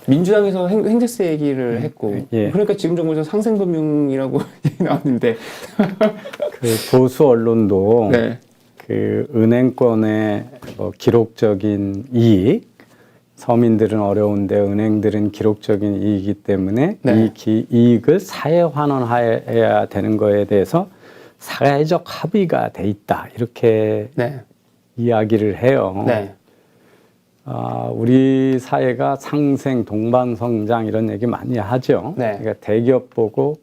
민주당에서 행제세 얘기를 했고, 예. 그러니까 지금 정부에서 상생금융이라고 나왔는데, 그 보수 언론도 네. 그 은행권의 뭐 기록적인 이익, 서민들은 어려운데 은행들은 기록적인 이익이기 때문에 네. 이 이익을 사회 환원해야 되는 거에 대해서 사회적 합의가 돼 있다 이렇게 네. 이야기를 해요. 네. 우리 사회가 상생, 동반성장 이런 얘기 많이 하죠. 네. 그러니까 대기업 보고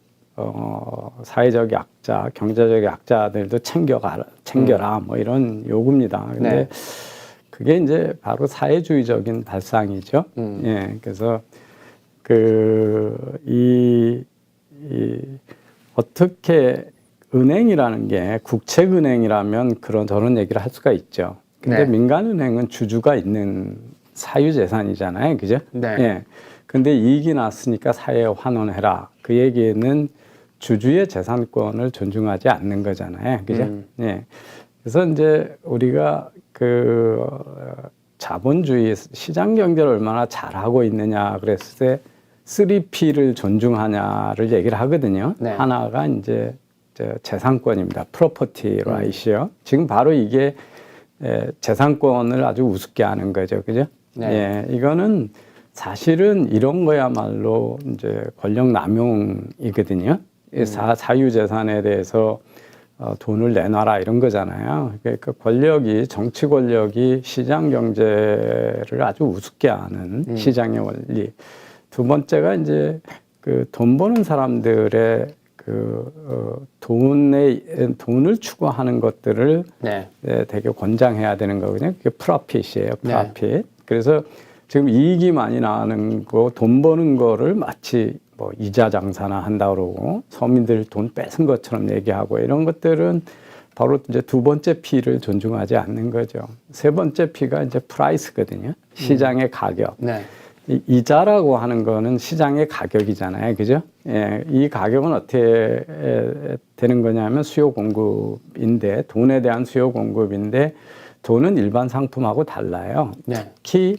사회적 약자, 경제적 약자들도 챙겨라 뭐 이런 요구입니다. 근데 네. 그게 이제 바로 사회주의적인 발상이죠. 예, 그래서 어떻게 은행이라는 게 국책은행이라면 저런 얘기를 할 수가 있죠. 근데 네. 민간은행은 주주가 있는 사유재산이잖아요. 그죠? 네. 예. 근데 이익이 났으니까 사회에 환원해라. 그 얘기는 주주의 재산권을 존중하지 않는 거잖아요. 그죠? 예. 그래서 이제 우리가 자본주의 시장 경제를 얼마나 잘하고 있느냐 그랬을 때 3P를 존중하냐를 얘기를 하거든요. 네. 하나가 이제 재산권입니다. 프로퍼티 라이트요. 지금 바로 이게 재산권을 아주 우습게 하는 거죠. 그죠? 네. 예. 이거는 사실은 이런 거야말로 이제 권력 남용이거든요. 사유재산에 대해서 돈을 내놔라 이런 거잖아요. 그러니까 정치 권력이 시장 경제를 아주 우습게 하는 시장의 원리. 두 번째가 이제 돈 버는 사람들의 돈을 추구하는 것들을 네. 되게 권장해야 되는 거거든요. 그게 프로핏이에요. 프로핏. 네. 그래서 지금 이익이 많이 나는 거, 돈 버는 거를 마치 뭐 이자 장사나 한다 그러고 서민들 돈 뺏은 것처럼 얘기하고 이런 것들은 바로 이제 두 번째 P를 존중하지 않는 거죠. 세 번째 P가 이제 프라이스거든요. 시장의 가격. 네. 이자라고 하는 거는 시장의 가격이잖아요. 그죠? 예, 이 가격은 어떻게 되는 거냐면 수요 공급인데 돈에 대한 수요 공급인데 돈은 일반 상품하고 달라요. 네. 특히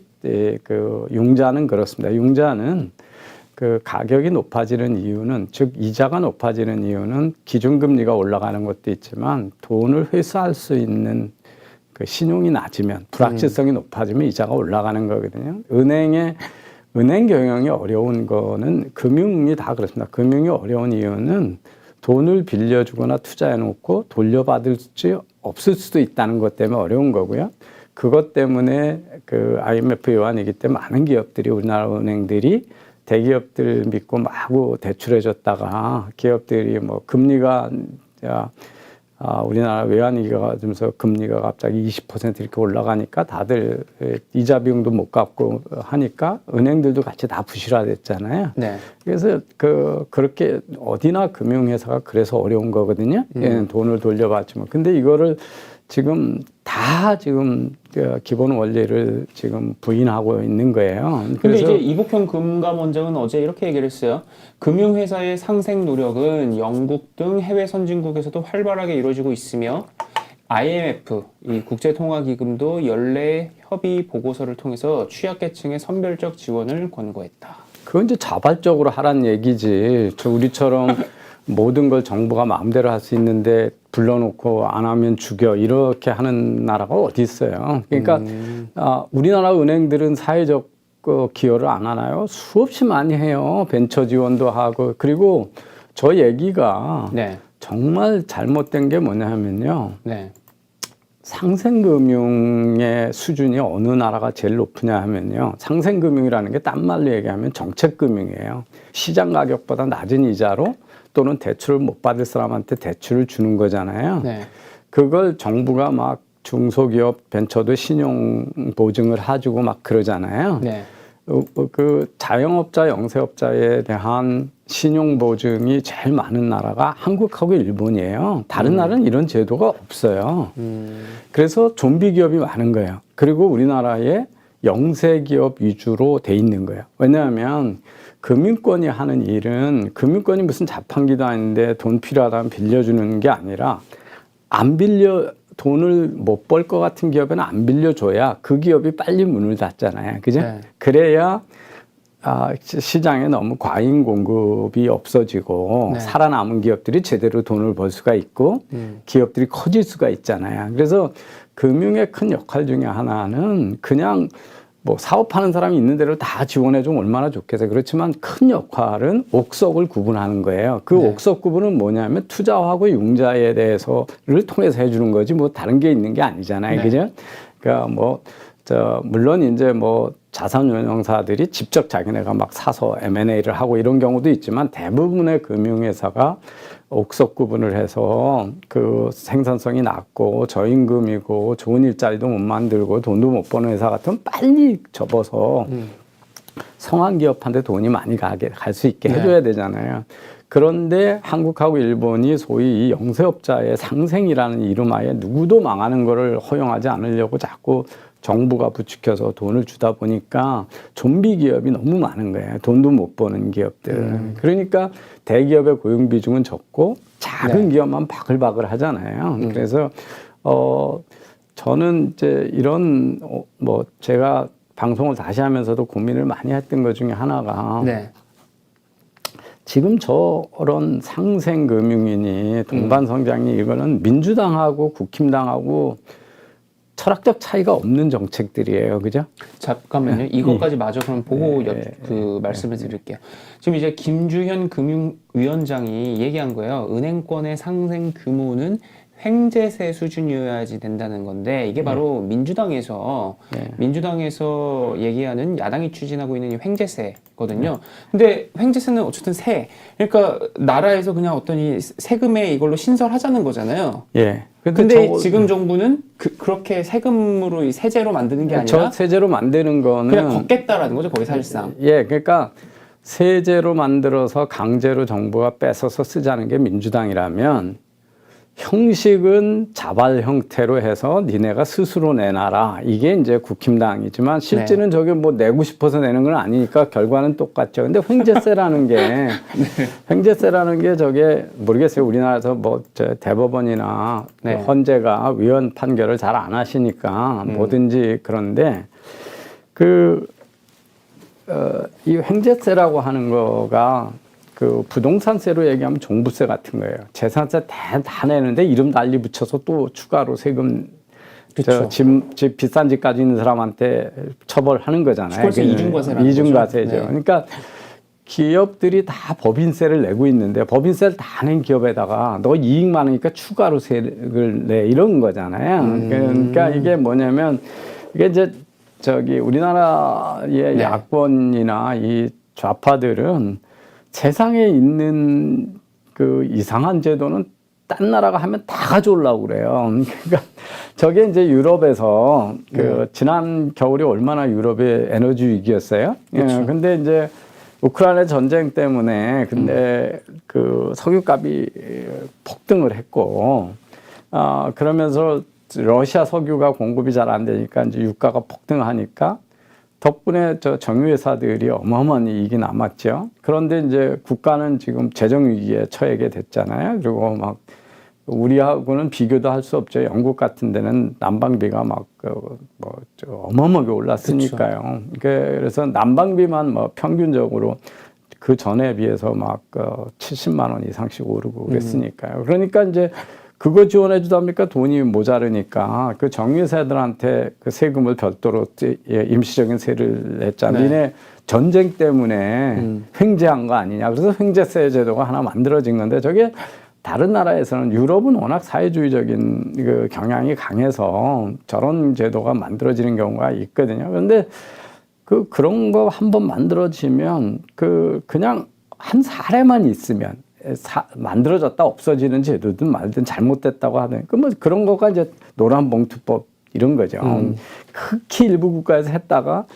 융자는 그렇습니다. 융자는 가격이 높아지는 이유는, 즉 이자가 높아지는 이유는 기준금리가 올라가는 것도 있지만 돈을 회수할 수 있는 신용이 낮으면, 불확실성이 높아지면 이자가 올라가는 거거든요. 은행 경영이 어려운 거는 금융이 다 그렇습니다. 금융이 어려운 이유는 돈을 빌려주거나 투자해 놓고 돌려받을 수 없을 수도 있다는 것 때문에 어려운 거고요. 그것 때문에 IMF 요한이기 때문에 많은 기업들이, 우리나라 은행들이 대기업들 믿고 마구 대출해 줬다가 기업들이 뭐 금리가 우리나라 외환위기가 되면서 금리가 갑자기 20% 이렇게 올라가니까 다들 이자 비용도 못 갚고 하니까 은행들도 같이 다 부실화됐잖아요. 네. 그래서 그렇게 어디나 금융회사가 그래서 어려운 거거든요. 얘는 돈을 돌려받지만. 근데 이거를 지금 기본 원리를 지금 부인하고 있는 거예요. 근데 이제 이복현 금감원장은 어제 이렇게 얘기를 했어요. 금융회사의 상생 노력은 영국 등 해외 선진국에서도 활발하게 이루어지고 있으며 IMF, 이 국제통화기금도 연례 협의 보고서를 통해서 취약계층의 선별적 지원을 권고했다. 그건 이제 자발적으로 하란 얘기지. 우리처럼 모든 걸 정부가 마음대로 할 수 있는데 불러놓고 안 하면 죽여 이렇게 하는 나라가 어디 있어요. 그러니까 우리나라 은행들은 사회적 기여를 안 하나요? 수없이 많이 해요. 벤처 지원도 하고. 그리고 저 얘기가 네. 정말 잘못된 게 뭐냐면요. 네. 상생금융의 수준이 어느 나라가 제일 높으냐 하면요. 상생금융이라는 게 딴 말로 얘기하면 정책금융이에요. 시장 가격보다 낮은 이자로 또는 대출을 못 받을 사람한테 대출을 주는 거잖아요. 네. 그걸 정부가 막 중소기업 벤처도 신용 보증을 해주고 막 그러잖아요. 네. 자영업자, 영세업자에 대한 신용 보증이 제일 많은 나라가 한국하고 일본이에요. 다른 나라는 이런 제도가 없어요. 그래서 좀비 기업이 많은 거예요. 그리고 우리나라에 영세기업 위주로 돼 있는 거예요. 왜냐하면 금융권이 하는 일은, 금융권이 무슨 자판기도 아닌데 돈 필요하다면 빌려주는 게 아니라, 돈을 못 벌 것 같은 기업에는 안 빌려줘야 그 기업이 빨리 문을 닫잖아요. 그죠? 네. 그래야 시장에 너무 과잉 공급이 없어지고 네. 살아남은 기업들이 제대로 돈을 벌 수가 있고 기업들이 커질 수가 있잖아요. 그래서 금융의 큰 역할 중에 하나는 그냥 뭐 사업하는 사람이 있는 대로 다 지원해 주면 얼마나 좋겠어요. 그렇지만 큰 역할은 옥석을 구분하는 거예요. 그 네. 옥석 구분은 뭐냐면 투자하고 융자에 대해서를 통해서 해주는 거지 뭐 다른 게 있는 게 아니잖아요. 네. 그죠? 그러니까 물론 이제 자산운용사들이 직접 자기네가 막 사서 M&A를 하고 이런 경우도 있지만 대부분의 금융회사가 옥석 구분을 해서 그 생산성이 낮고 저임금이고 좋은 일자리도 못 만들고 돈도 못 버는 회사 같으면 빨리 접어서 성한 기업한테 돈이 많이 갈 수 있게 해줘야 되잖아요. 그런데 한국하고 일본이 소위 이 영세업자의 상생이라는 이름하에 누구도 망하는 거를 허용하지 않으려고 자꾸 정부가 부추겨서 돈을 주다 보니까 좀비 기업이 너무 많은 거예요. 돈도 못 버는 기업들. 그러니까 대기업의 고용 비중은 적고 작은 기업만 바글바글 하잖아요. 그래서 저는 이제 이런 제가 방송을 다시 하면서도 고민을 많이 했던 것 중에 하나가 네. 지금 저런 상생금융이니 동반성장이 이거는 민주당하고 국힘당하고 철학적 차이가 없는 정책들이에요. 그죠? 잠깐만요. 이것까지 마저 그럼 보고 말씀을 드릴게요. 지금 이제 김주현 금융위원장이 얘기한 거예요. 은행권의 상생 규모는 횡재세 수준이어야지 된다는 건데 이게 바로 민주당에서 얘기하는 야당이 추진하고 있는 이 횡재세거든요. 근데 횡재세는 어쨌든 그러니까 나라에서 그냥 어떤 이 세금에 이걸로 신설하자는 거잖아요. 예. 근데 지금 정부는 그렇게 세금으로 이 세제로 만드는 게 아니라 저 세제로 만드는 거는 그냥 걷겠다라는 거죠, 거기 사실상. 예, 그러니까 세제로 만들어서 강제로 정부가 뺏어서 쓰자는 게 민주당이라면 형식은 자발 형태로 해서 니네가 스스로 내놔라. 이게 이제 국힘당이지만 실제는 저게 뭐 내고 싶어서 내는 건 아니니까 결과는 똑같죠. 근데 횡재세라는 게 횡재세라는 게 저게 모르겠어요. 우리나라에서 대법원이나 헌재가 위헌 판결을 잘 안 하시니까 뭐든지 그런데 이 횡재세라고 하는 거가 그 부동산세로 얘기하면 종부세 같은 거예요. 재산세 다 내는데 이름 달리 붙여서 또 추가로 세금 집 비싼 집 가지고 있는 사람한테 처벌하는 거잖아요. 그래서 이중과세라는 이중과세죠. 거죠. 네. 그러니까 기업들이 다 법인세를 내고 있는데 법인세를 다 낸 기업에다가 너 이익 많으니까 추가로 세를 내 이런 거잖아요. 그러니까 이게 뭐냐면 이게 이제 우리나라의 야권이나 이 좌파들은 세상에 있는 그 이상한 제도는 딴 나라가 하면 다 가져오려고 그래요. 그러니까 저게 이제 유럽에서 지난 겨울이 얼마나 유럽의 에너지 위기였어요. 그렇죠. 근데 이제 우크라이나 전쟁 때문에 그 석유값이 폭등을 했고, 그러면서 러시아 석유가 공급이 잘 안 되니까 이제 유가가 폭등하니까 덕분에 정유회사들이 어마어마한 이익이 남았죠. 그런데 이제 국가는 지금 재정 위기에 처하게 됐잖아요. 그리고 막 우리하고는 비교도 할 수 없죠. 영국 같은 데는 난방비가 어마어마하게 올랐으니까요. 그래서 난방비만 평균적으로 그 전에 비해서 70만 원 이상씩 오르고 그랬으니까요. 그러니까 이제 그거 지원해 주다 보니까 돈이 모자르니까 그 정유회사들한테 그 세금을 별도로 임시적인 세를 냈잖아요. 니네 전쟁 때문에 횡재한 거 아니냐. 그래서 횡재세 제도가 하나 만들어진 건데 저게 다른 나라에서는 유럽은 워낙 사회주의적인 그 경향이 강해서 저런 제도가 만들어지는 경우가 있거든요. 그런데 그런 거 한번 만들어지면 그냥 한 사례만 있으면 만들어졌다 없어지는 제도든 말든 잘못됐다고 하든 그런 거가 이제 노란봉투법 이런 거죠. 극히 일부 국가에서 했다가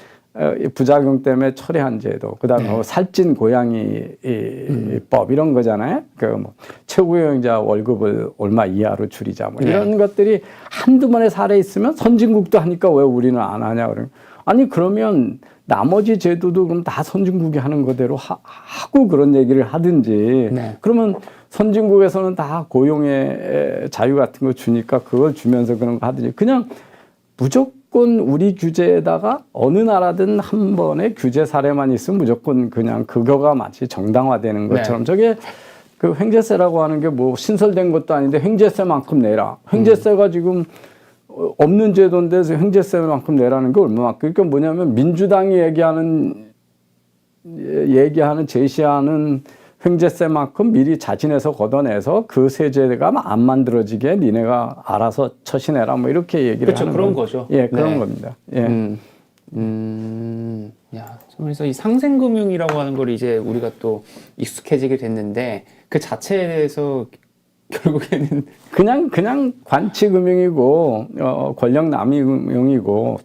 부작용 때문에 철회한 제도, 그다음에 살찐 고양이법 이런 거잖아요. 최고용자 월급을 얼마 이하로 줄이자 이런 것들이 한두 번의 사례 있으면 선진국도 하니까 왜 우리는 안 하냐 그러면 아니 그러면 나머지 제도도 그럼 다 선진국이 하는 거대로 하고 그런 얘기를 하든지 그러면 선진국에서는 다 고용의 자유 같은 거 주니까 그걸 주면서 그런 거 하든지 그냥 무조건 무조건 우리 규제에다가 어느 나라든 한 번의 규제 사례만 있으면 무조건 그냥 그거가 마치 정당화되는 것처럼 저게 그 횡재세라고 하는 게 뭐 신설된 것도 아닌데 횡재세만큼 내라. 횡재세가 지금 없는 제도인데 횡재세만큼 내라는 게 얼마나 그러니까 뭐냐면 민주당이 제시하는 횡재세만큼 미리 자진해서 걷어내서 그 세제가 안 만들어지게 니네가 알아서 처신해라 뭐 이렇게 얘기를 그렇죠. 하는 그런 거죠. 예, 그런 겁니다. 예. 야, 그래서 이 상생금융이라고 하는 걸 이제 우리가 또 익숙해지게 됐는데 그 자체에 대해서 결국에는 그냥 관치금융이고 권력 남용이고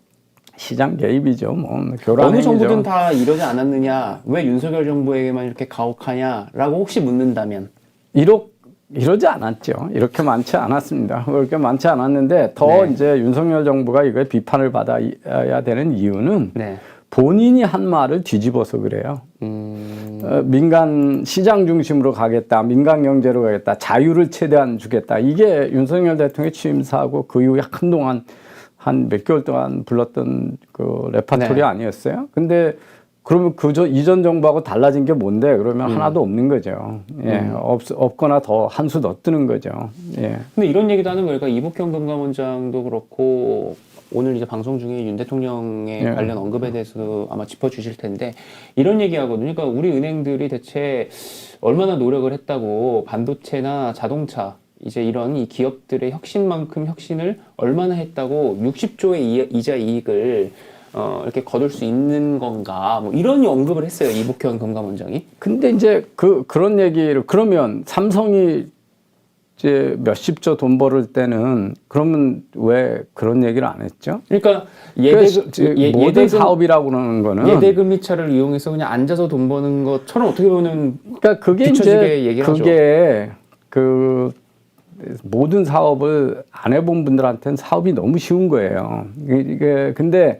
시장 개입이죠. 뭐 교란 어느 행위죠. 정부든 다 이러지 않았느냐, 왜 윤석열 정부에게만 이렇게 가혹하냐라고 혹시 묻는다면 이러지 않았죠. 이렇게 많지 않았습니다. 그렇게 많지 않았는데 더 이제 윤석열 정부가 이거에 비판을 받아야 되는 이유는 본인이 한 말을 뒤집어서 그래요. 민간 시장 중심으로 가겠다, 민간 경제로 가겠다, 자유를 최대한 주겠다. 이게 윤석열 대통령의 취임사하고 그 이후에 한동안 한 몇 개월 동안 불렀던 그 레파토리 아니었어요? 근데 그러면 이전 정부하고 달라진 게 뭔데? 그러면 하나도 없는 거죠. 예, 없거나 더 한 수 더 뜨는 거죠. 예. 근데 이런 얘기도 하는 거예요. 그러니까 이복형 금감원장도 그렇고 오늘 이제 방송 중에 윤 대통령의 관련 언급에 대해서도 아마 짚어주실 텐데 이런 얘기하거든요. 그러니까 우리 은행들이 대체 얼마나 노력을 했다고 반도체나 자동차 이제 이런 이 기업들의 혁신만큼 혁신을 얼마나 했다고 60조의 이자 이익을 이렇게 거둘 수 있는 건가 뭐 이런 언급을 했어요. 이복현 금감원장이. 근데 이제 그런 얘기를 그러면 삼성이 이제 몇십조 돈 벌을 때는 그러면 왜 그런 얘기를 안 했죠? 그러니까 모든 사업이라고 그러는 거는 예대금리차를 이용해서 그냥 앉아서 돈 버는 것처럼 어떻게 보면 그러니까 그게 이제 얘기하죠. 그게 그 모든 사업을 안 해본 분들한테는 사업이 너무 쉬운 거예요. 이게 근데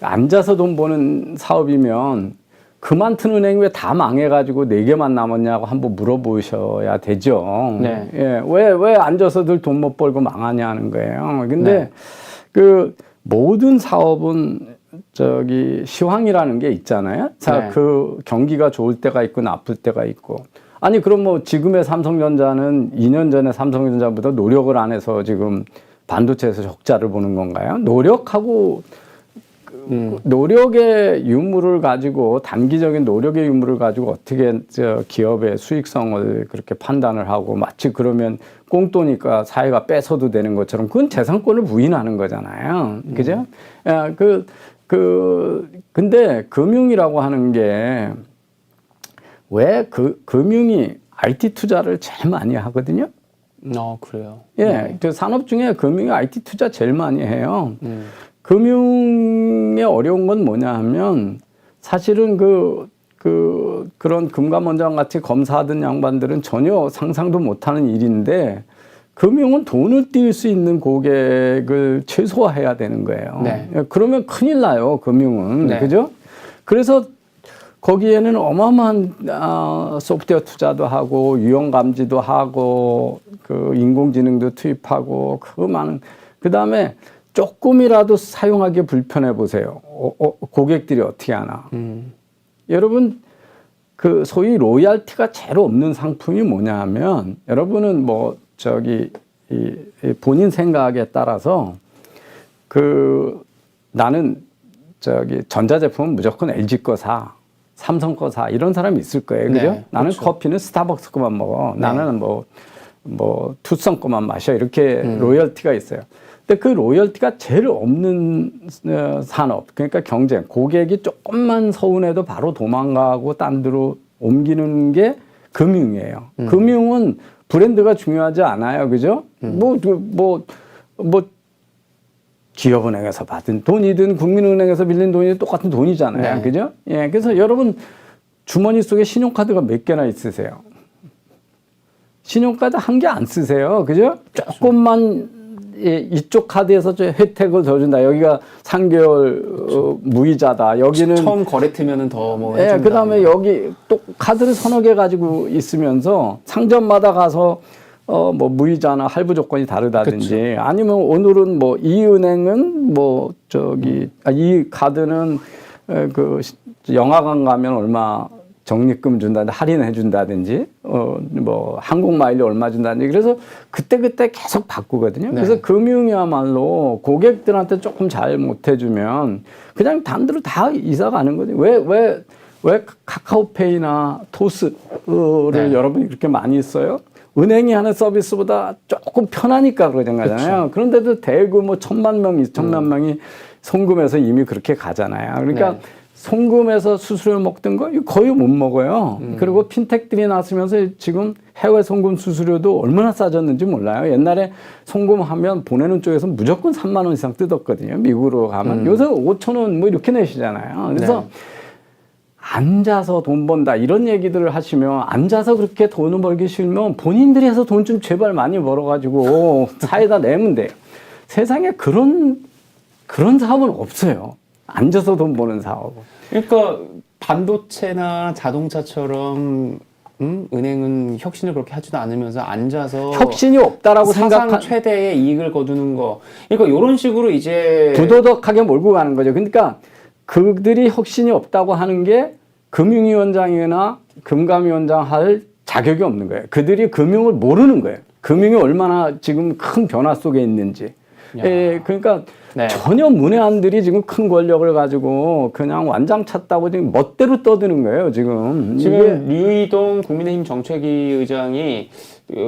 앉아서 돈 버는 사업이면 그 많던 은행이 왜 다 망해가지고 4개만 남았냐고 한번 물어보셔야 되죠. 예, 왜 앉아서들 돈 못 벌고 망하냐 하는 거예요. 근데 그 모든 사업은 시황이라는 게 있잖아요. 자, 그 경기가 좋을 때가 있고 나쁠 때가 있고. 아니 그럼 뭐 지금의 삼성전자는 2년 전에 삼성전자보다 노력을 안 해서 지금 반도체에서 적자를 보는 건가요? 노력하고 노력의 유무를 가지고 단기적인 노력의 유무를 가지고 어떻게 기업의 수익성을 그렇게 판단을 하고 마치 그러면 꽁돈이니까 사회가 뺏어도 되는 것처럼 그건 재산권을 부인하는 거잖아요. 그죠? 근데 금융이라고 하는 게 왜 금융이 IT 투자를 제일 많이 하거든요? 그래요. 예, 그 산업 중에 금융이 IT 투자 제일 많이 해요. 금융의 어려운 건 뭐냐 하면 사실은 그런 금감원장 같이 검사하던 양반들은 전혀 상상도 못하는 일인데 금융은 돈을 띄울 수 있는 고객을 최소화해야 되는 거예요. 그러면 큰일 나요, 금융은. 그죠? 그래서 거기에는 어마어마한 소프트웨어 투자도 하고 유형 감지도 하고 그 인공지능도 투입하고 그 많은 그다음에 조금이라도 사용하기 불편해 보세요. 고객들이 어떻게 하나. 여러분 그 소위 로열티가 제일 없는 상품이 뭐냐 하면 여러분은 뭐 이 본인 생각에 따라서 나는 전자제품은 무조건 LG 거 사. 삼성 거 사. 이런 사람이 있을 거예요. 그죠? 나는 커피는 스타벅스 거만 먹어. 나는 뭐 투썸 거만 마셔. 이렇게 로열티가 있어요. 근데 그 로열티가 제일 없는 산업. 그러니까 경쟁. 고객이 조금만 서운해도 바로 도망가고 딴 데로 옮기는 게 금융이에요. 금융은 브랜드가 중요하지 않아요. 그죠? 기업은행에서 받은 돈이든 국민은행에서 빌린 돈이든 똑같은 돈이잖아요. 그죠? 예. 그래서 여러분 주머니 속에 신용카드가 몇 개나 있으세요? 신용카드 한 개 안 쓰세요. 그죠? 조금만 이쪽 카드에서 혜택을 더 준다. 여기가 3개월 무이자다. 여기는 처음 거래트면은 더 뭐 예, 그다음에 여기 또 카드를 서너 개 가지고 있으면서 상점마다 가서 뭐 무이자나 할부 조건이 다르다든지 아니면 오늘은 뭐 이 은행은 뭐 저기 이 카드는 그 영화관 가면 얼마 적립금 준다든지 할인해 준다든지 뭐 항공 마일리 얼마 준다든지 그래서 그때 계속 바꾸거든요. 네. 그래서 금융이야말로 고객들한테 조금 잘 못해주면 그냥 단대로 다 이사 가는 거죠. 왜 카카오페이나 토스를 네. 여러분이 그렇게 많이 써요? 은행이 하는 서비스보다 조금 편하니까 그러잖아요. 그런데도 대규모 1,000만 명이 송금해서 이미 그렇게 가잖아요. 그러니까 네. 송금해서 수수료 먹던 거 거의 못 먹어요. 그리고 핀텍들이 나서면서 지금 해외 송금 수수료도 얼마나 싸졌는지 몰라요. 옛날에 송금하면 보내는 쪽에서 무조건 3만 원 이상 뜯었거든요. 미국으로 가면. 요새 5천 원 뭐 이렇게 내시잖아요. 그래서 네. 앉아서 돈 번다 이런 얘기들을 하시면 앉아서 그렇게 돈을 벌기 싫으면 본인들이 해서 돈 좀 제발 많이 벌어가지고 사회에다 내면 돼요. 세상에 그런 사업은 없어요. 앉아서 돈 버는 사업. 그러니까 반도체나 자동차처럼 은행은 혁신을 그렇게 하지도 않으면서 앉아서 혁신이 없다라고 사상 생각한 최대의 이익을 거두는 거. 그러니까 이런 식으로 이제 부도덕하게 몰고 가는 거죠. 그러니까 그들이 혁신이 없다고 하는 게 금융위원장이나 금감위원장 할 자격이 없는 거예요. 그들이 금융을 모르는 거예요. 금융이 얼마나 지금 큰 변화 속에 있는지. 그러니까 네. 전혀 문외한들이 지금 큰 권력을 가지고 그냥 완장 찼다고 지금 멋대로 떠드는 거예요. 지금 류이동 국민의힘 정책위 의장이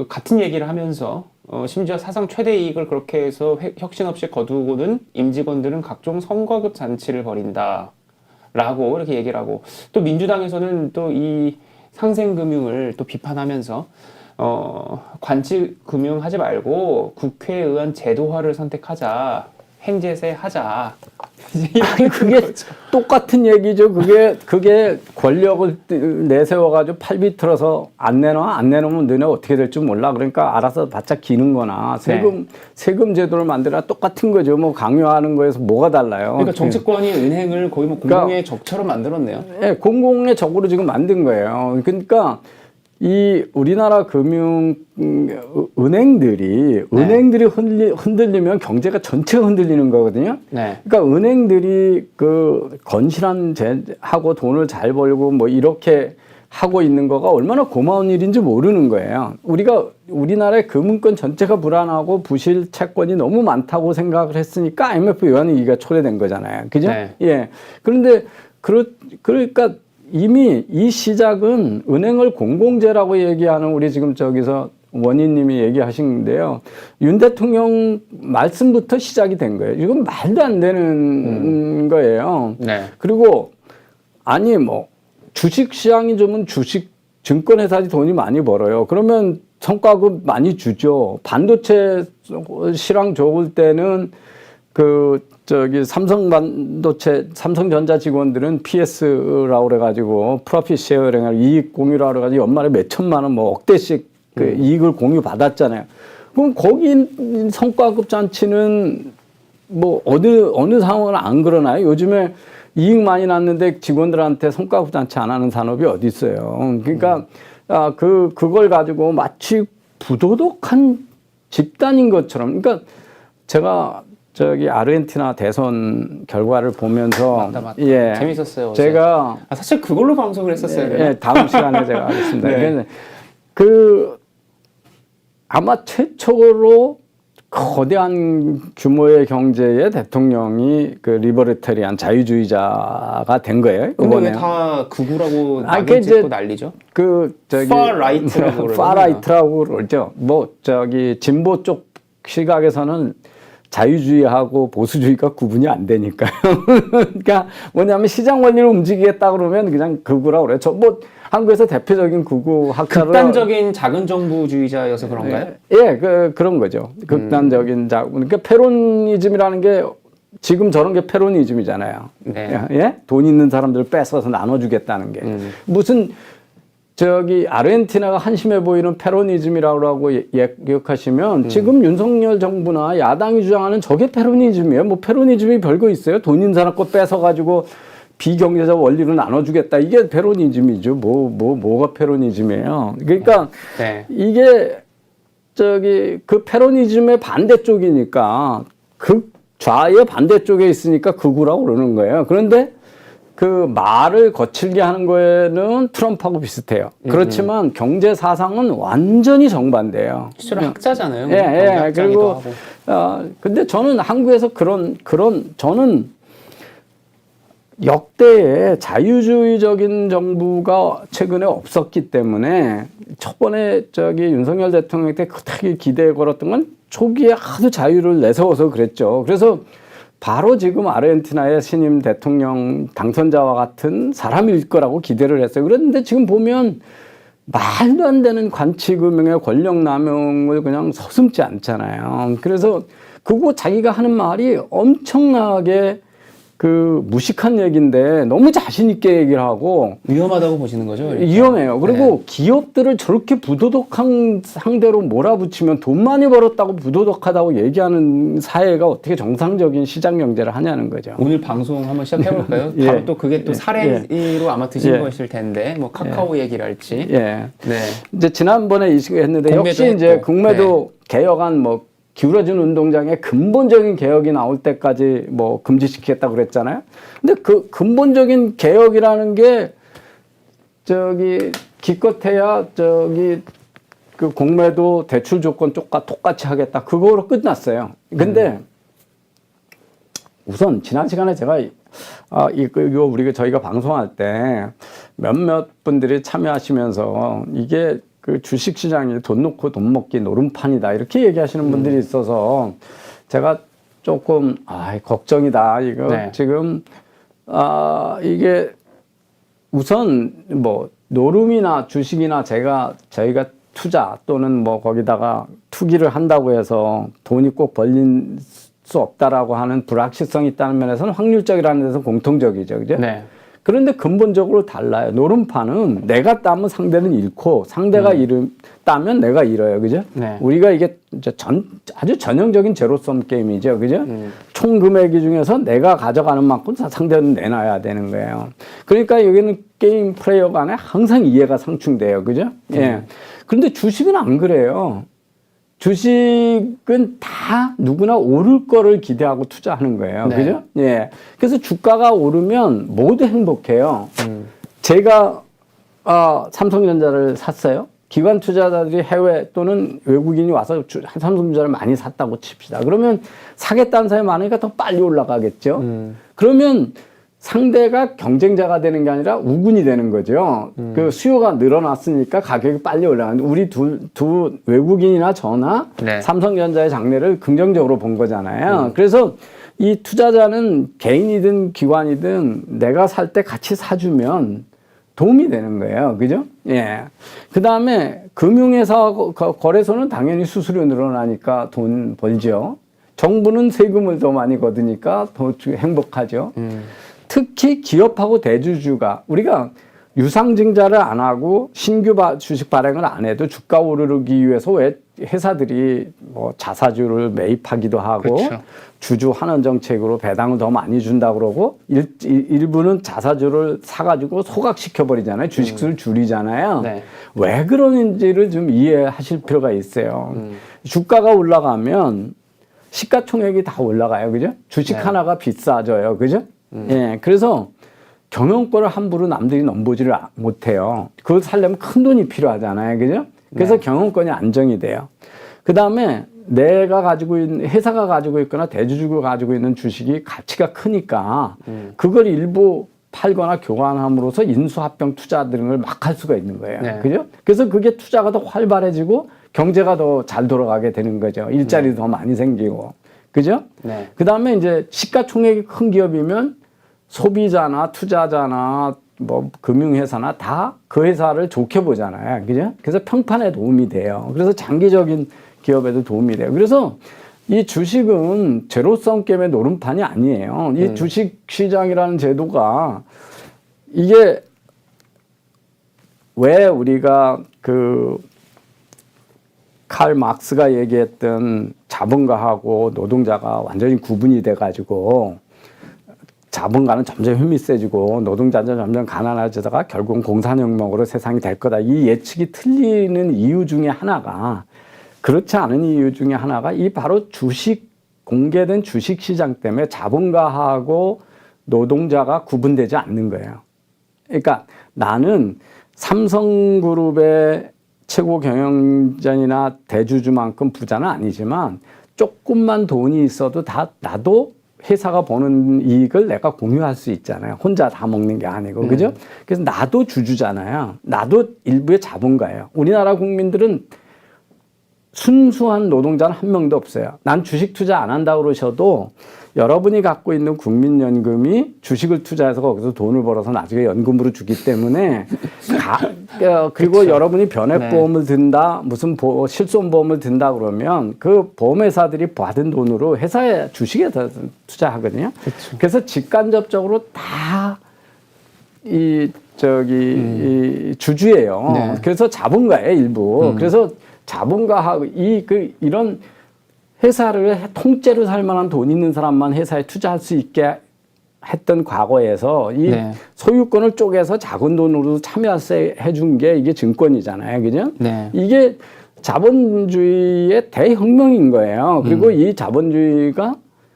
같은 얘기를 하면서 심지어 사상 최대 이익을 그렇게 해서 혁신 없이 거두고는 임직원들은 각종 성과급 잔치를 벌인다. 라고 이렇게 얘기를 하고 또 민주당에서는 또 이 상생금융을 또 비판하면서 관치금융 하지 말고 국회에 의한 제도화를 선택하자. 행제세 하자. 아니, 그게 똑같은 얘기죠. 그게 권력을 내세워가지고 팔비 틀어서 안 내놓으면 너네 어떻게 될 줄 몰라. 그러니까 알아서 바짝 기는 거나 세금 제도를 만들어야 똑같은 거죠. 뭐 강요하는 거에서 뭐가 달라요. 그러니까 정치권이 은행을 거의 뭐 공공의 적처럼 만들었네요. 네, 공공의 적으로 지금 만든 거예요. 그러니까 이 우리나라 은행들이 흔들리면 경제가 전체가 흔들리는 거거든요. 네. 그러니까 은행들이 그 건실한 하고 돈을 잘 벌고 뭐 이렇게 하고 있는 거가 얼마나 고마운 일인지 모르는 거예요. 우리나라의 금융권 전체가 불안하고 부실 채권이 너무 많다고 생각을 했으니까 IMF 외환위기가 초래된 거잖아요. 그죠? 네. 예. 그런데 그러니까 이미 이 시작은 은행을 공공재라고 얘기하는 우리 지금 저기서 원희님이 얘기하시는데요. 윤 대통령 말씀부터 시작이 된 거예요. 이건 말도 안 되는 거예요. 네. 그리고 아니 뭐 주식 시장이 좀 증권회사들이 돈이 많이 벌어요. 그러면 성과급 많이 주죠. 반도체 시장 좋을 때는 삼성전자 직원들은 PS라고 그래가지고 프로핏 쉐어링 이익 공유라고 그래가지고 연말에 몇 천만 원 뭐 억대씩 그 이익을 공유 받았잖아요. 그럼 거기 성과급 잔치는 뭐 어느 상황은 안 그러나요? 요즘에 이익 많이 났는데 직원들한테 성과급 잔치 안 하는 산업이 어디 있어요? 그러니까 그걸 가지고 마치 부도덕한 집단인 것처럼. 그러니까 제가 저기 아르헨티나 대선 결과를 보면서 맞다. 예, 재밌었어요. 어제. 제가 사실 그걸로 방송을 했었어요. 예, 다음 시간에 제가 하겠습니다. 네. 아마 최초로 거대한 규모의 경제의 대통령이 그 리버리테리안 자유주의자가 된 거예요. 근데 왜 이번에 다 극우라고 그게 이제 낙인 또 난리죠? far right라고 right라고 그러죠. 뭐 진보 쪽 시각에서는 자유주의하고 보수주의가 구분이 안 되니까요. 그러니까 뭐냐면 시장 원리를 움직이겠다 그러면 그냥 극우라고 그래요. 뭐 한국에서 대표적인 극우 학자로 극단적인 작은 정부주의자여서 그런가요? 예, 그런 거죠. 극단적인 그러니까 페로니즘이라는 게 지금 저런 게 페로니즘이잖아요. 네. 예? 돈 있는 사람들을 뺏어서 나눠주겠다는 게 무슨 아르헨티나가 한심해 보이는 페로니즘이라고 기억하시면 지금 윤석열 정부나 야당이 주장하는 저게 페로니즘이에요. 뭐 페로니즘이 별거 있어요? 돈 있는 사람 거 뺏어가지고 비경제적 원리로 나눠주겠다. 이게 페로니즘이죠. 뭐가 페로니즘이에요. 그러니까 네. 이게 그 페로니즘의 반대쪽이니까 극좌의 반대쪽에 있으니까 극우라고 그러는 거예요. 그런데 그 말을 거칠게 하는 거에는 트럼프하고 비슷해요. 그렇지만 경제 사상은 완전히 정반대예요. 실제로 학자잖아요. 예. 그리고 근데 저는 한국에서 저는 역대의 자유주의적인 정부가 최근에 없었기 때문에 저번에 윤석열 대통령 때 크게 기대에 걸었던 건 초기에 하도 자유를 내세워서 그랬죠. 그래서 바로 지금 아르헨티나의 신임 대통령 당선자와 같은 사람일 거라고 기대를 했어요. 그런데 지금 보면 말도 안 되는 관치금융의 권력 남용을 그냥 서슴지 않잖아요. 그래서 그거 자기가 하는 말이 엄청나게 무식한 얘기인데 너무 자신 있게 얘기를 하고 위험하다고 보시는 거죠? 일단. 위험해요. 그리고 기업들을 저렇게 부도덕한 상대로 몰아붙이면 돈 많이 벌었다고 부도덕하다고 얘기하는 사회가 어떻게 정상적인 시장 경제를 하냐는 거죠. 오늘 방송 한번 시작해볼까요? 예. 바로 또 그게 또 사례로 아마 드신 것일 텐데 뭐 카카오 얘기랄지. 예. 네. 이제 지난번에 이 시간 했는데 역시 이제 국매도 개혁안 기울어진 운동장에 근본적인 개혁이 나올 때까지 금지시키겠다 그랬잖아요. 근데 그 근본적인 개혁이라는 게 기껏해야 그 공매도 대출 조건 똑같이 하겠다. 그거로 끝났어요. 근데 우선 지난 시간에 제가 이거 저희가 방송할 때 몇몇 분들이 참여하시면서 이게 그 주식시장이 돈 놓고 돈 먹기 노름판이다 이렇게 얘기하시는 분들이 있어서 제가 조금 걱정이다 이거 네. 지금 이게 우선 노름이나 주식이나 저희가 투자 또는 거기다가 투기를 한다고 해서 돈이 꼭 벌린 수 없다라고 하는 불확실성이 있다는 면에서는 확률적이라는 데서 공통적이죠, 그죠? 네. 그런데 근본적으로 달라요. 노름판은 내가 따면 상대는 잃고 상대가 따면 내가 잃어요. 그죠? 네. 우리가 이게 아주 전형적인 제로섬 게임이죠. 그죠? 총 금액이 중에서 내가 가져가는 만큼 상대는 내놔야 되는 거예요. 그러니까 여기는 게임 플레이어 간에 항상 이해가 상충돼요. 그죠? 예. 그런데 주식은 안 그래요. 주식은 다 누구나 오를 거를 기대하고 투자하는 거예요. 네. 그죠? 예. 그래서 주가가 오르면 모두 행복해요. 제가, 삼성전자를 샀어요. 기관 투자자들이 해외 또는 외국인이 와서 삼성전자를 많이 샀다고 칩시다. 그러면 사겠다는 사람이 많으니까 더 빨리 올라가겠죠. 그러면 상대가 경쟁자가 되는 게 아니라 우군이 되는 거죠. 그 수요가 늘어났으니까 가격이 빨리 올라가는. 우리 두 외국인이나 저나 네. 삼성전자의 장래를 긍정적으로 본 거잖아요. 그래서 이 투자자는 개인이든 기관이든 내가 살 때 같이 사주면 도움이 되는 거예요. 그죠? 예. 그 다음에 금융회사 거래소는 당연히 수수료 늘어나니까 돈 벌죠. 정부는 세금을 더 많이 걷으니까 더 행복하죠. 특히 기업하고 대주주가 우리가 유상증자를 안 하고 신규 주식 발행을 안 해도 주가 오르기 위해서 왜 회사들이 자사주를 매입하기도 하고 그렇죠. 주주 환원 정책으로 배당을 더 많이 준다 그러고 일부는 자사주를 사가지고 소각시켜 버리잖아요. 주식수를 줄이잖아요. 네. 왜 그러는지를 좀 이해하실 필요가 있어요. 주가가 올라가면 시가총액이 다 올라가요. 그죠? 주식 네. 하나가 비싸져요. 그죠? 예. 그래서 경영권을 함부로 남들이 넘보지를 못해요. 그걸 살려면 큰 돈이 필요하잖아요. 그죠? 그래서 네. 경영권이 안정이 돼요. 그 다음에 내가 가지고 있는, 회사가 가지고 있거나 대주주가 가지고 있는 주식이 가치가 크니까 그걸 일부 팔거나 교환함으로써 인수합병 투자 등을 막 할 수가 있는 거예요. 네. 그죠? 그래서 그게 투자가 더 활발해지고 경제가 더 잘 돌아가게 되는 거죠. 일자리도 더 많이 생기고. 그죠? 네. 그 다음에 이제 시가총액이 큰 기업이면 소비자나 투자자나 금융회사나 다 그 회사를 좋게 보잖아요. 그죠? 그래서 평판에 도움이 돼요. 그래서 장기적인 기업에도 도움이 돼요. 그래서 이 주식은 제로섬 게임의 노름판이 아니에요. 이 주식 시장이라는 제도가 이게 왜 우리가 칼 막스가 얘기했던 자본가하고 노동자가 완전히 구분이 돼가지고 자본가는 점점 힘이 세지고 노동자는 점점 가난해지다가 결국은 공산혁명으로 세상이 될 거다. 이 예측이 틀리는 이유 중에 하나가 그렇지 않은 이유 중에 하나가 이 바로 공개된 주식 시장 때문에 자본가하고 노동자가 구분되지 않는 거예요. 그러니까 나는 삼성그룹의 최고 경영진이나 대주주만큼 부자는 아니지만 조금만 돈이 있어도 나도 회사가 버는 이익을 내가 공유할 수 있잖아요. 혼자 다 먹는 게 아니고, 그죠? 그래서 나도 주주잖아요. 나도 일부의 자본가예요. 우리나라 국민들은 순수한 노동자는 한 명도 없어요. 난 주식 투자 안 한다고 그러셔도 여러분이 갖고 있는 국민연금이 주식을 투자해서 거기서 돈을 벌어서 나중에 연금으로 주기 때문에 그리고 그쵸. 여러분이 변액보험을 든다, 무슨 실손보험을 든다 그러면 그 보험회사들이 받은 돈으로 회사의 주식에 투자하거든요. 그쵸. 그래서 직간접적으로 다 이 주주예요. 네. 그래서 자본가예요, 일부. 그래서 자본가하고 이런 회사를 통째로 살 만한 돈 있는 사람만 회사에 투자할 수 있게 했던 과거에서 이 네. 소유권을 쪼개서 작은 돈으로 참여해 준 게 이게 증권이잖아요. 그죠? 네. 이게 자본주의의 대혁명인 거예요. 그리고 이 자본주의가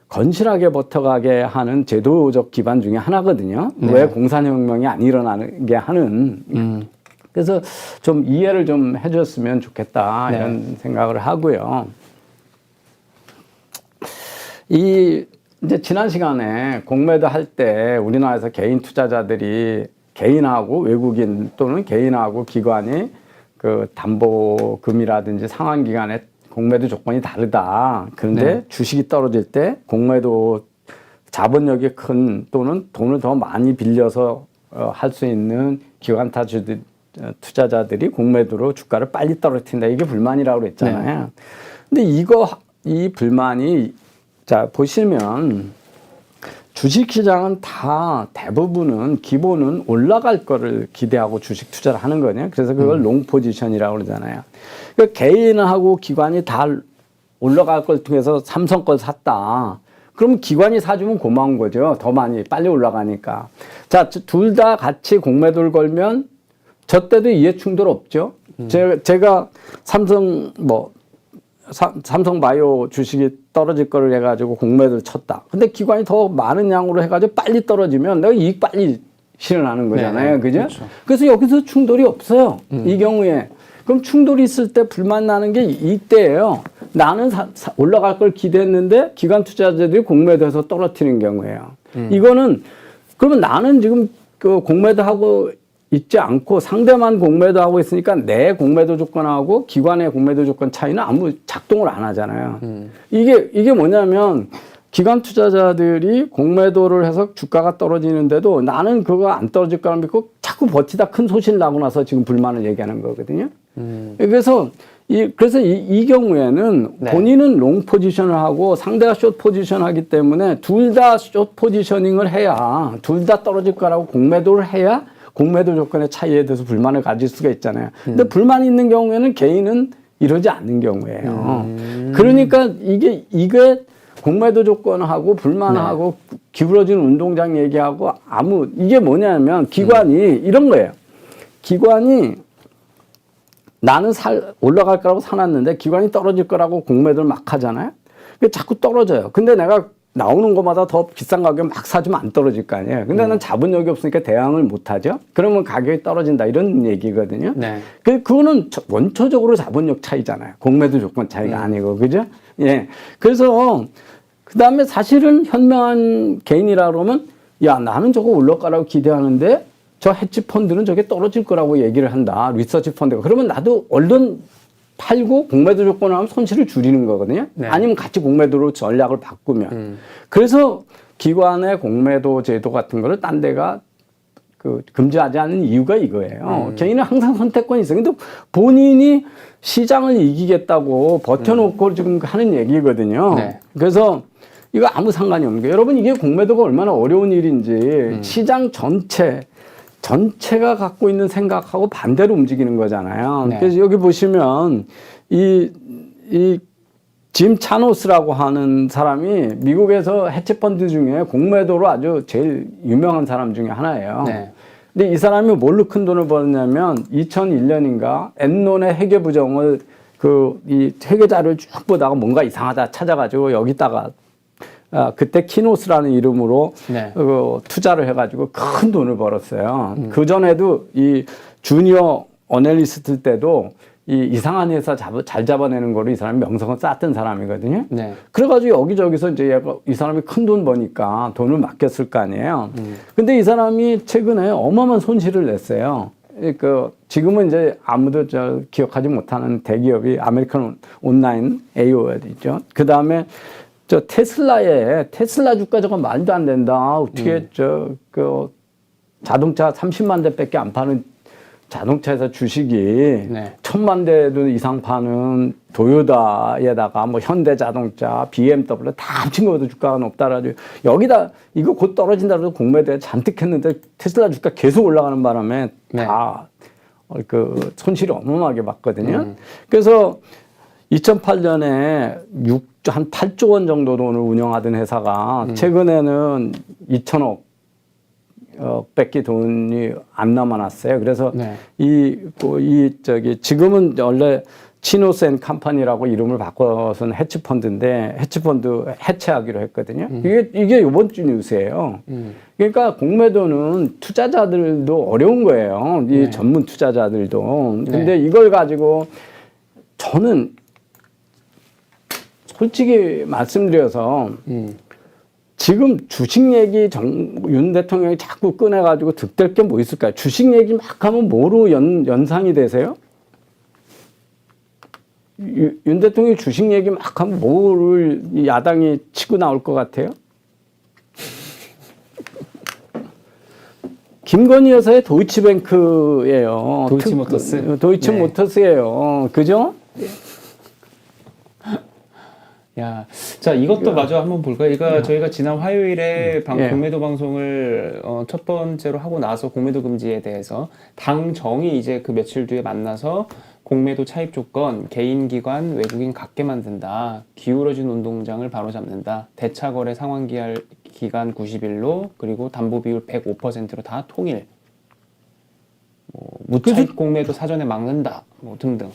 건실하게 버텨가게 하는 제도적 기반 중에 하나거든요. 네. 왜 공산혁명이 안 일어나게 하는. 그래서 좀 이해를 좀 해줬으면 좋겠다. 네. 이런 생각을 하고요. 이제 지난 시간에 공매도 할 때 우리나라에서 개인 투자자들이 개인하고 외국인 또는 개인하고 기관이 그 담보금이라든지 상환기간에 공매도 조건이 다르다. 그런데 네. 주식이 떨어질 때 공매도 자본력이 큰 또는 돈을 더 많이 빌려서 할 수 있는 기관 투자자들이 공매도로 주가를 빨리 떨어뜨린다. 이게 불만이라고 그랬잖아요. 네. 근데 이 불만이 자 보시면 주식시장은 다 대부분은 기본은 올라갈 거를 기대하고 주식 투자를 하는 거냐. 그래서 그걸 롱 포지션이라고 그러잖아요. 그러니까 개인하고 기관이 다 올라갈 걸 통해서 삼성 걸 샀다. 그럼 기관이 사주면 고마운 거죠. 더 많이 빨리 올라가니까. 자, 둘 다 같이 공매도를 걸면 저 때도 이해 충돌 없죠. 제가 삼성바이오 주식이 떨어질 거를 해가지고 공매도를 쳤다. 근데 기관이 더 많은 양으로 해가지고 빨리 떨어지면 내가 이익 빨리 실현하는 거잖아요. 네, 그죠? 그렇죠. 그래서 여기서 충돌이 없어요. 이 경우에. 그럼 충돌이 있을 때 불만 나는 게 이때예요. 나는 올라갈 걸 기대했는데 기관 투자자들이 공매도해서 떨어뜨리는 경우예요. 이거는 그러면 나는 지금 그 공매도하고 있지 않고 상대만 공매도 하고 있으니까 내 공매도 조건하고 기관의 공매도 조건 차이는 아무 작동을 안 하잖아요. 이게 뭐냐면 기관 투자자들이 공매도를 해서 주가가 떨어지는데도 나는 그거 안 떨어질 거라 믿고 자꾸 버티다 큰 소실 나고 나서 지금 불만을 얘기하는 거거든요. 그래서 이 경우에는 네. 본인은 롱 포지션을 하고 상대가 숏 포지션 하기 때문에 둘 다 숏 포지셔닝을 해야 둘 다 떨어질 거라고 공매도를 해야 공매도 조건의 차이에 대해서 불만을 가질 수가 있잖아요. 근데 불만이 있는 경우에는 개인은 이러지 않는 경우예요. 그러니까 이게 공매도 조건하고 불만하고 기울어진 운동장 얘기하고 이게 뭐냐면 기관이 이런 거예요. 기관이 나는 올라갈 거라고 사놨는데 기관이 떨어질 거라고 공매도를 막 하잖아요. 자꾸 떨어져요. 근데 내가 나오는 것마다 더 비싼 가격에 막 사주면 안 떨어질 거 아니에요. 근데 난 자본력이 없으니까 대응을 못 하죠. 그러면 가격이 떨어진다 이런 얘기거든요. 네. 그거는 원초적으로 자본력 차이잖아요. 공매도 조건 차이가 아니고. 그죠? 예. 그래서 그다음에 사실은 현명한 개인이라 그러면 야, 나는 저거 올라가라고 기대하는데 저 헤지 펀드는 저게 떨어질 거라고 얘기를 한다. 리서치 펀드가. 그러면 나도 얼른 팔고 공매도 조건을 하면 손실을 줄이는 거거든요. 네. 아니면 같이 공매도로 전략을 바꾸면. 그래서 기관의 공매도 제도 같은 거를 딴 데가 금지하지 않는 이유가 이거예요. 개인은 항상 선택권이 있어요. 근데 본인이 시장을 이기겠다고 버텨놓고 지금 하는 얘기거든요. 네. 그래서 이거 아무 상관이 없는 거예요. 여러분 이게 공매도가 얼마나 어려운 일인지 시장 전체가 갖고 있는 생각하고 반대로 움직이는 거잖아요. 네. 그래서 여기 보시면 짐 차노스라고 하는 사람이 미국에서 해치펀드 중에 공매도로 아주 제일 유명한 사람 중에 하나예요. 네. 근데 이 사람이 뭘로 큰 돈을 벌었냐면 2001년인가 엔론의 회계부정을 이 회계 자료를 쭉 보다가 뭔가 이상하다 찾아가지고 여기다가 그때 키노스라는 이름으로 네. 투자를 해가지고 큰 돈을 벌었어요. 그 전에도 이 주니어 어널리스트 때도 이 이상한 회사 잘 잡아내는 거로 이 사람이 명성을 쌓았던 사람이거든요. 네. 그래가지고 여기저기서 이제 이 사람이 큰 돈 버니까 돈을 맡겼을 거 아니에요. 근데 이 사람이 최근에 어마어마한 손실을 냈어요. 지금은 이제 아무도 기억하지 못하는 대기업이 아메리칸 온라인 AOL이죠. 그 다음에 테슬라 주가 말도 안 된다. 어떻게 자동차 30만 대밖에 안 파는 자동차에서 주식이 네. 1000만 대도 이상 파는 도요타에다가 뭐 현대자동차, BMW 다 합친 것도 주가가 높다라고 여기다 이거 곧 떨어진다고 공매도에 잔뜩 했는데 테슬라 주가 계속 올라가는 바람에 네. 다 손실이 어마어마하게 봤거든요. 그래서 2008년에 한 8조 원 정도 돈을 운영하던 회사가 최근에는 2천억 밖에 돈이 안 남아났어요. 그래서 네. 지금은 원래 치노스 & 컴퍼니라고 이름을 바꿔서는 해치펀드인데 해치펀드 해체하기로 했거든요. 이게 이번 주 뉴스예요. 그러니까 공매도는 투자자들도 어려운 거예요. 이 네. 전문 투자자들도. 근데 네. 이걸 가지고 저는 솔직히 말씀드려서 지금 주식 얘기 윤 대통령이 자꾸 꺼내가지고 득될 게 뭐 있을까요? 주식 얘기 막 하면 뭐로 연상이 되세요? 윤 대통령이 주식 얘기 막 하면 뭐를 야당이 치고 나올 것 같아요? 김건희 여사의 도이치뱅크예요. 도이치모터스? 도이치모터스예요. 그죠? 야, 자 이것도 마저 한번 볼까요? 이거 저희가 지난 화요일에 예. 공매도 방송을 첫 번째로 하고 나서 공매도 금지에 대해서 당정이 이제 그 며칠 뒤에 만나서 공매도 차입 조건 개인 기관 외국인 갖게 만든다. 기울어진 운동장을 바로잡는다. 대차 거래 상환 기간 90일로 그리고 담보 비율 105%로 다 통일. 무차입 공매도 사전에 막는다. 등등.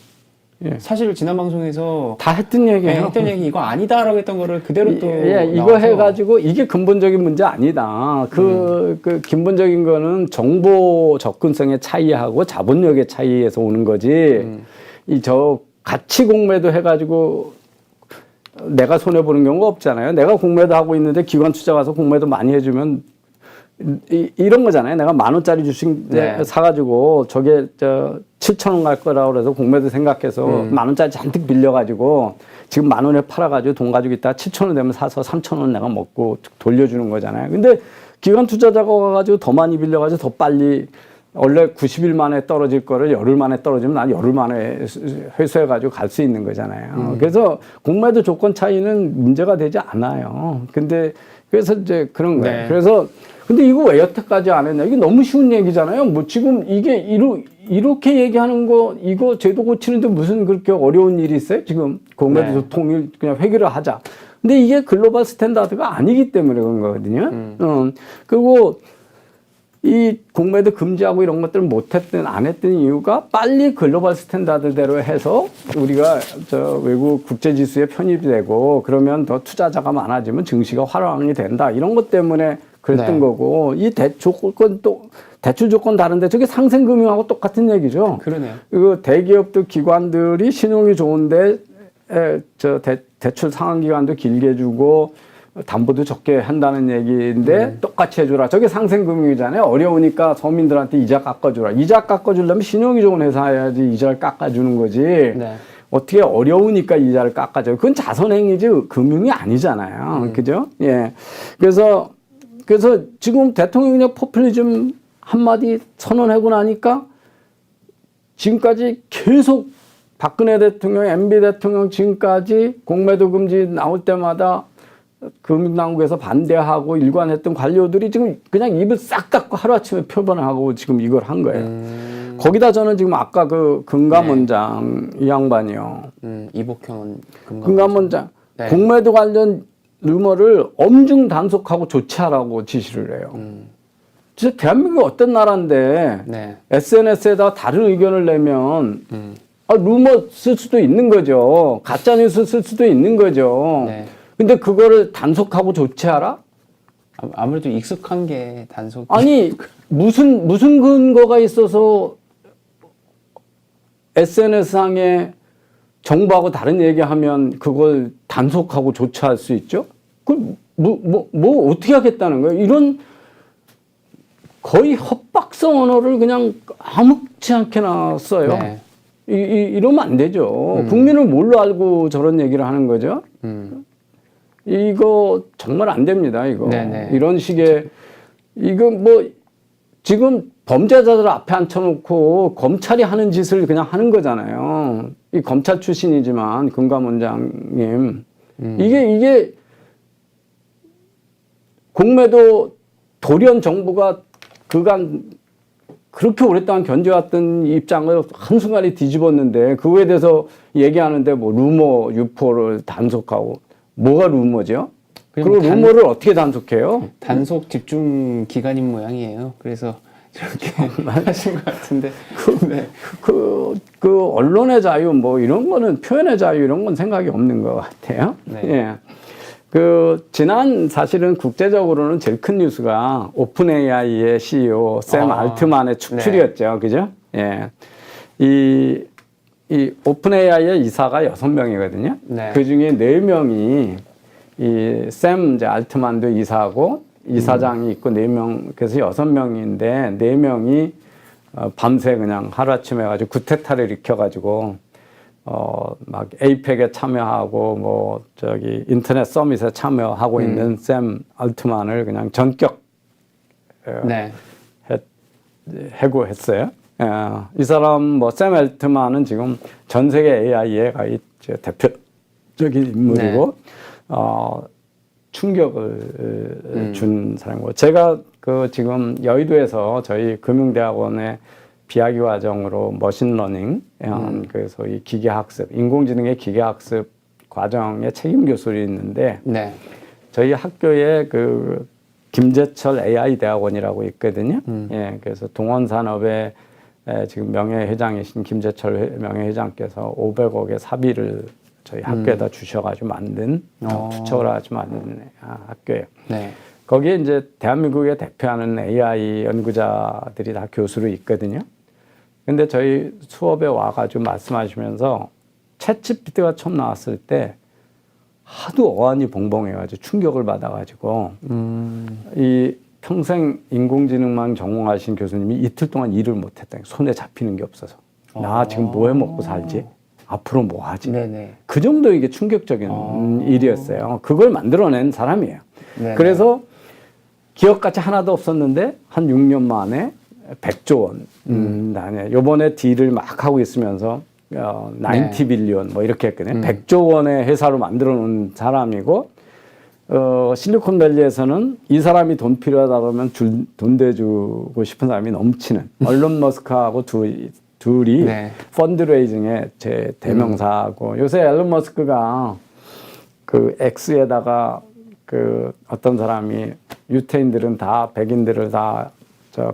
예. 사실 지난 방송에서 다 했던 얘기예요. 했던 얘기 이거 아니다라고 했던 거를 그대로 또 이거 나와서 해가지고 이게 근본적인 문제 아니다. 그 근본적인 거는 정보 접근성의 차이하고 자본력의 차이에서 오는 거지. 같이 공매도 해가지고 내가 손해 보는 경우가 없잖아요. 내가 공매도 하고 있는데 기관 투자 가서 공매도 많이 해주면 이런 거잖아요. 내가 10,000원짜리 주식 사가지고 저게 7,000원 갈 거라고 그래서 공매도 생각해서 10,000원짜리 잔뜩 빌려가지고 지금 10,000원에 팔아가지고 돈 가지고 있다가 7,000원 되면 사서 3,000원 내가 먹고 돌려주는 거잖아요. 근데 기관 투자자가 가가지고 더 많이 빌려가지고 더 빨리 원래 90일 만에 떨어질 거를 열흘 만에 떨어지면 난 열흘 만에 회수해가지고 갈 수 있는 거잖아요. 그래서 공매도 조건 차이는 문제가 되지 않아요. 근데 그래서 이제 그런 거예요. 네. 그래서 근데 이거 왜 여태까지 안 했냐? 이게 너무 쉬운 얘기잖아요. 뭐 지금 이게 이렇게 얘기하는 거 이거 제도 고치는데 무슨 그렇게 어려운 일이 있어요? 지금 공매도 네. 통일 그냥 회계를 하자. 근데 이게 글로벌 스탠다드가 아니기 때문에 그런 거거든요. 그리고 이 공매도 금지하고 이런 것들을 안 했던 이유가 빨리 글로벌 스탠다드대로 해서 우리가 외국 국제지수에 편입이 되고 그러면 더 투자자가 많아지면 증시가 활황이 된다. 이런 것 때문에 그랬던 네. 거고 이 대출 조건 다른데 저게 상생금융하고 똑같은 얘기죠. 그러네요. 그 대기업도 기관들이 신용이 좋은데 대출 상환 기간도 길게 주고 담보도 적게 한다는 얘기인데 똑같이 해주라. 저게 상생금융이잖아요. 어려우니까 서민들한테 이자 깎아주라. 이자 깎아주려면 신용이 좋은 회사여야지 이자를 깎아주는 거지. 네. 어떻게 어려우니까 이자를 깎아줘요. 그건 자선행위지 금융이 아니잖아요. 그죠? 예. 그래서 지금 대통령의 포퓰리즘 한마디 선언하고 나니까 지금까지 계속 박근혜 대통령, MB 대통령 지금까지 공매도 금지 나올 때마다 금융당국에서 반대하고 일관했던 관료들이 지금 그냥 입을 싹 닫고 하루아침에 표본하고 지금 이걸 한 거예요. 거기다 저는 지금 아까 그 금감원장 이 양반이요. 이복현 금감원장 네. 공매도 관련 루머를 엄중 단속하고 조치하라고 지시를 해요. 진짜 대한민국이 어떤 나라인데 네. SNS에다 다른 의견을 내면 루머 쓸 수도 있는 거죠. 가짜뉴스 쓸 수도 있는 거죠. 네. 근데 그거를 단속하고 조치하라? 아무래도 익숙한 게 단속. 아니, 무슨 근거가 있어서 SNS상에 정부하고 다른 얘기하면 그걸 단속하고 조치할 수 있죠? 뭐 어떻게 하겠다는 거예요? 이런 거의 협박성 언어를 그냥 아무렇지 않게나 써요. 네. 이러면 안 되죠. 국민을 뭘로 알고 저런 얘기를 하는 거죠? 이거 정말 안 됩니다, 이거. 네네. 이런 식의, 이거 뭐, 지금 범죄자들 앞에 앉혀놓고 검찰이 하는 짓을 그냥 하는 거잖아요. 이 검찰 출신이지만, 금감원장님. 이게, 공매도 돌연 정부가 그간 그렇게 오랫동안 견뎌왔던 입장을 한순간에 뒤집었는데, 그거에 대해서 얘기하는데 뭐, 루머, 유포를 단속하고, 뭐가 루머죠? 그리고 루머를 어떻게 단속해요? 단속 집중 기간인 모양이에요. 그래서 저렇게 하신 것 같은데. 네. 그 언론의 자유 뭐 이런 거는 표현의 자유 이런 건 생각이 없는 것 같아요. 네. 예. 지난 사실은 국제적으로는 제일 큰 뉴스가 오픈 AI의 CEO 샘 알트만의 축출이었죠. 그죠? 예. 이 오픈 AI의 이사가 6명이거든요. 네. 그 중에 4명이 이 샘 알트만도 이사하고 이사장이 있고 4명, 그래서 6명인데 4명이 밤새 그냥 하루아침에 해가지고 구테타를 일으켜가지고 막 에이펙에 참여하고 뭐 인터넷 서밋에 참여하고 있는 샘 알트만을 그냥 전격 네. 해고했어요. 이 사람 뭐 샘 알트만은 지금 전 세계 AI의 거의 대표적인 인물이고 충격을 준 사람이고 제가 지금 여의도에서 저희 금융대학원의 비학위 과정으로 머신러닝 그래서 이 기계학습 인공지능의 기계학습 과정의 책임 교수로 있는데 네. 저희 학교에 김재철 AI 대학원이라고 있거든요. 예, 그래서 동원산업의 지금 명예회장이신 김재철 명예회장께서 500억의 사비를 저희 학교에다 주셔가지고 만든 투척을 아주 만든 학교예요. 네. 거기에 이제 대한민국에 대표하는 AI 연구자들이 다 교수로 있거든요. 근데 저희 수업에 와가지고 말씀하시면서 챗GPT가 처음 나왔을 때 하도 어안이 봉봉해가지고 충격을 받아가지고 이 평생 인공지능만 전공하신 교수님이 이틀 동안 일을 못했다. 손에 잡히는 게 없어서. 나 지금 뭐 해 먹고 살지? 앞으로 뭐 하지? 네네. 그 정도 이게 충격적인 일이었어요. 그걸 만들어낸 사람이에요. 네네. 그래서 기업가치 하나도 없었는데 한 6년 만에 100조 원. 요번에 딜을 막 하고 있으면서 90 빌리언 뭐 이렇게 했거든요. 100조 원의 회사로 만들어 놓은 사람이고 실리콘밸리에서는 이 사람이 돈 필요하다 그러면 돈 대주고 싶은 사람이 넘치는 얼론 머스크하고 둘이 네. 펀드레이징의 제 대명사고 요새 앨런 머스크가 X에다가 어떤 사람이 유태인들은 다 백인들을 다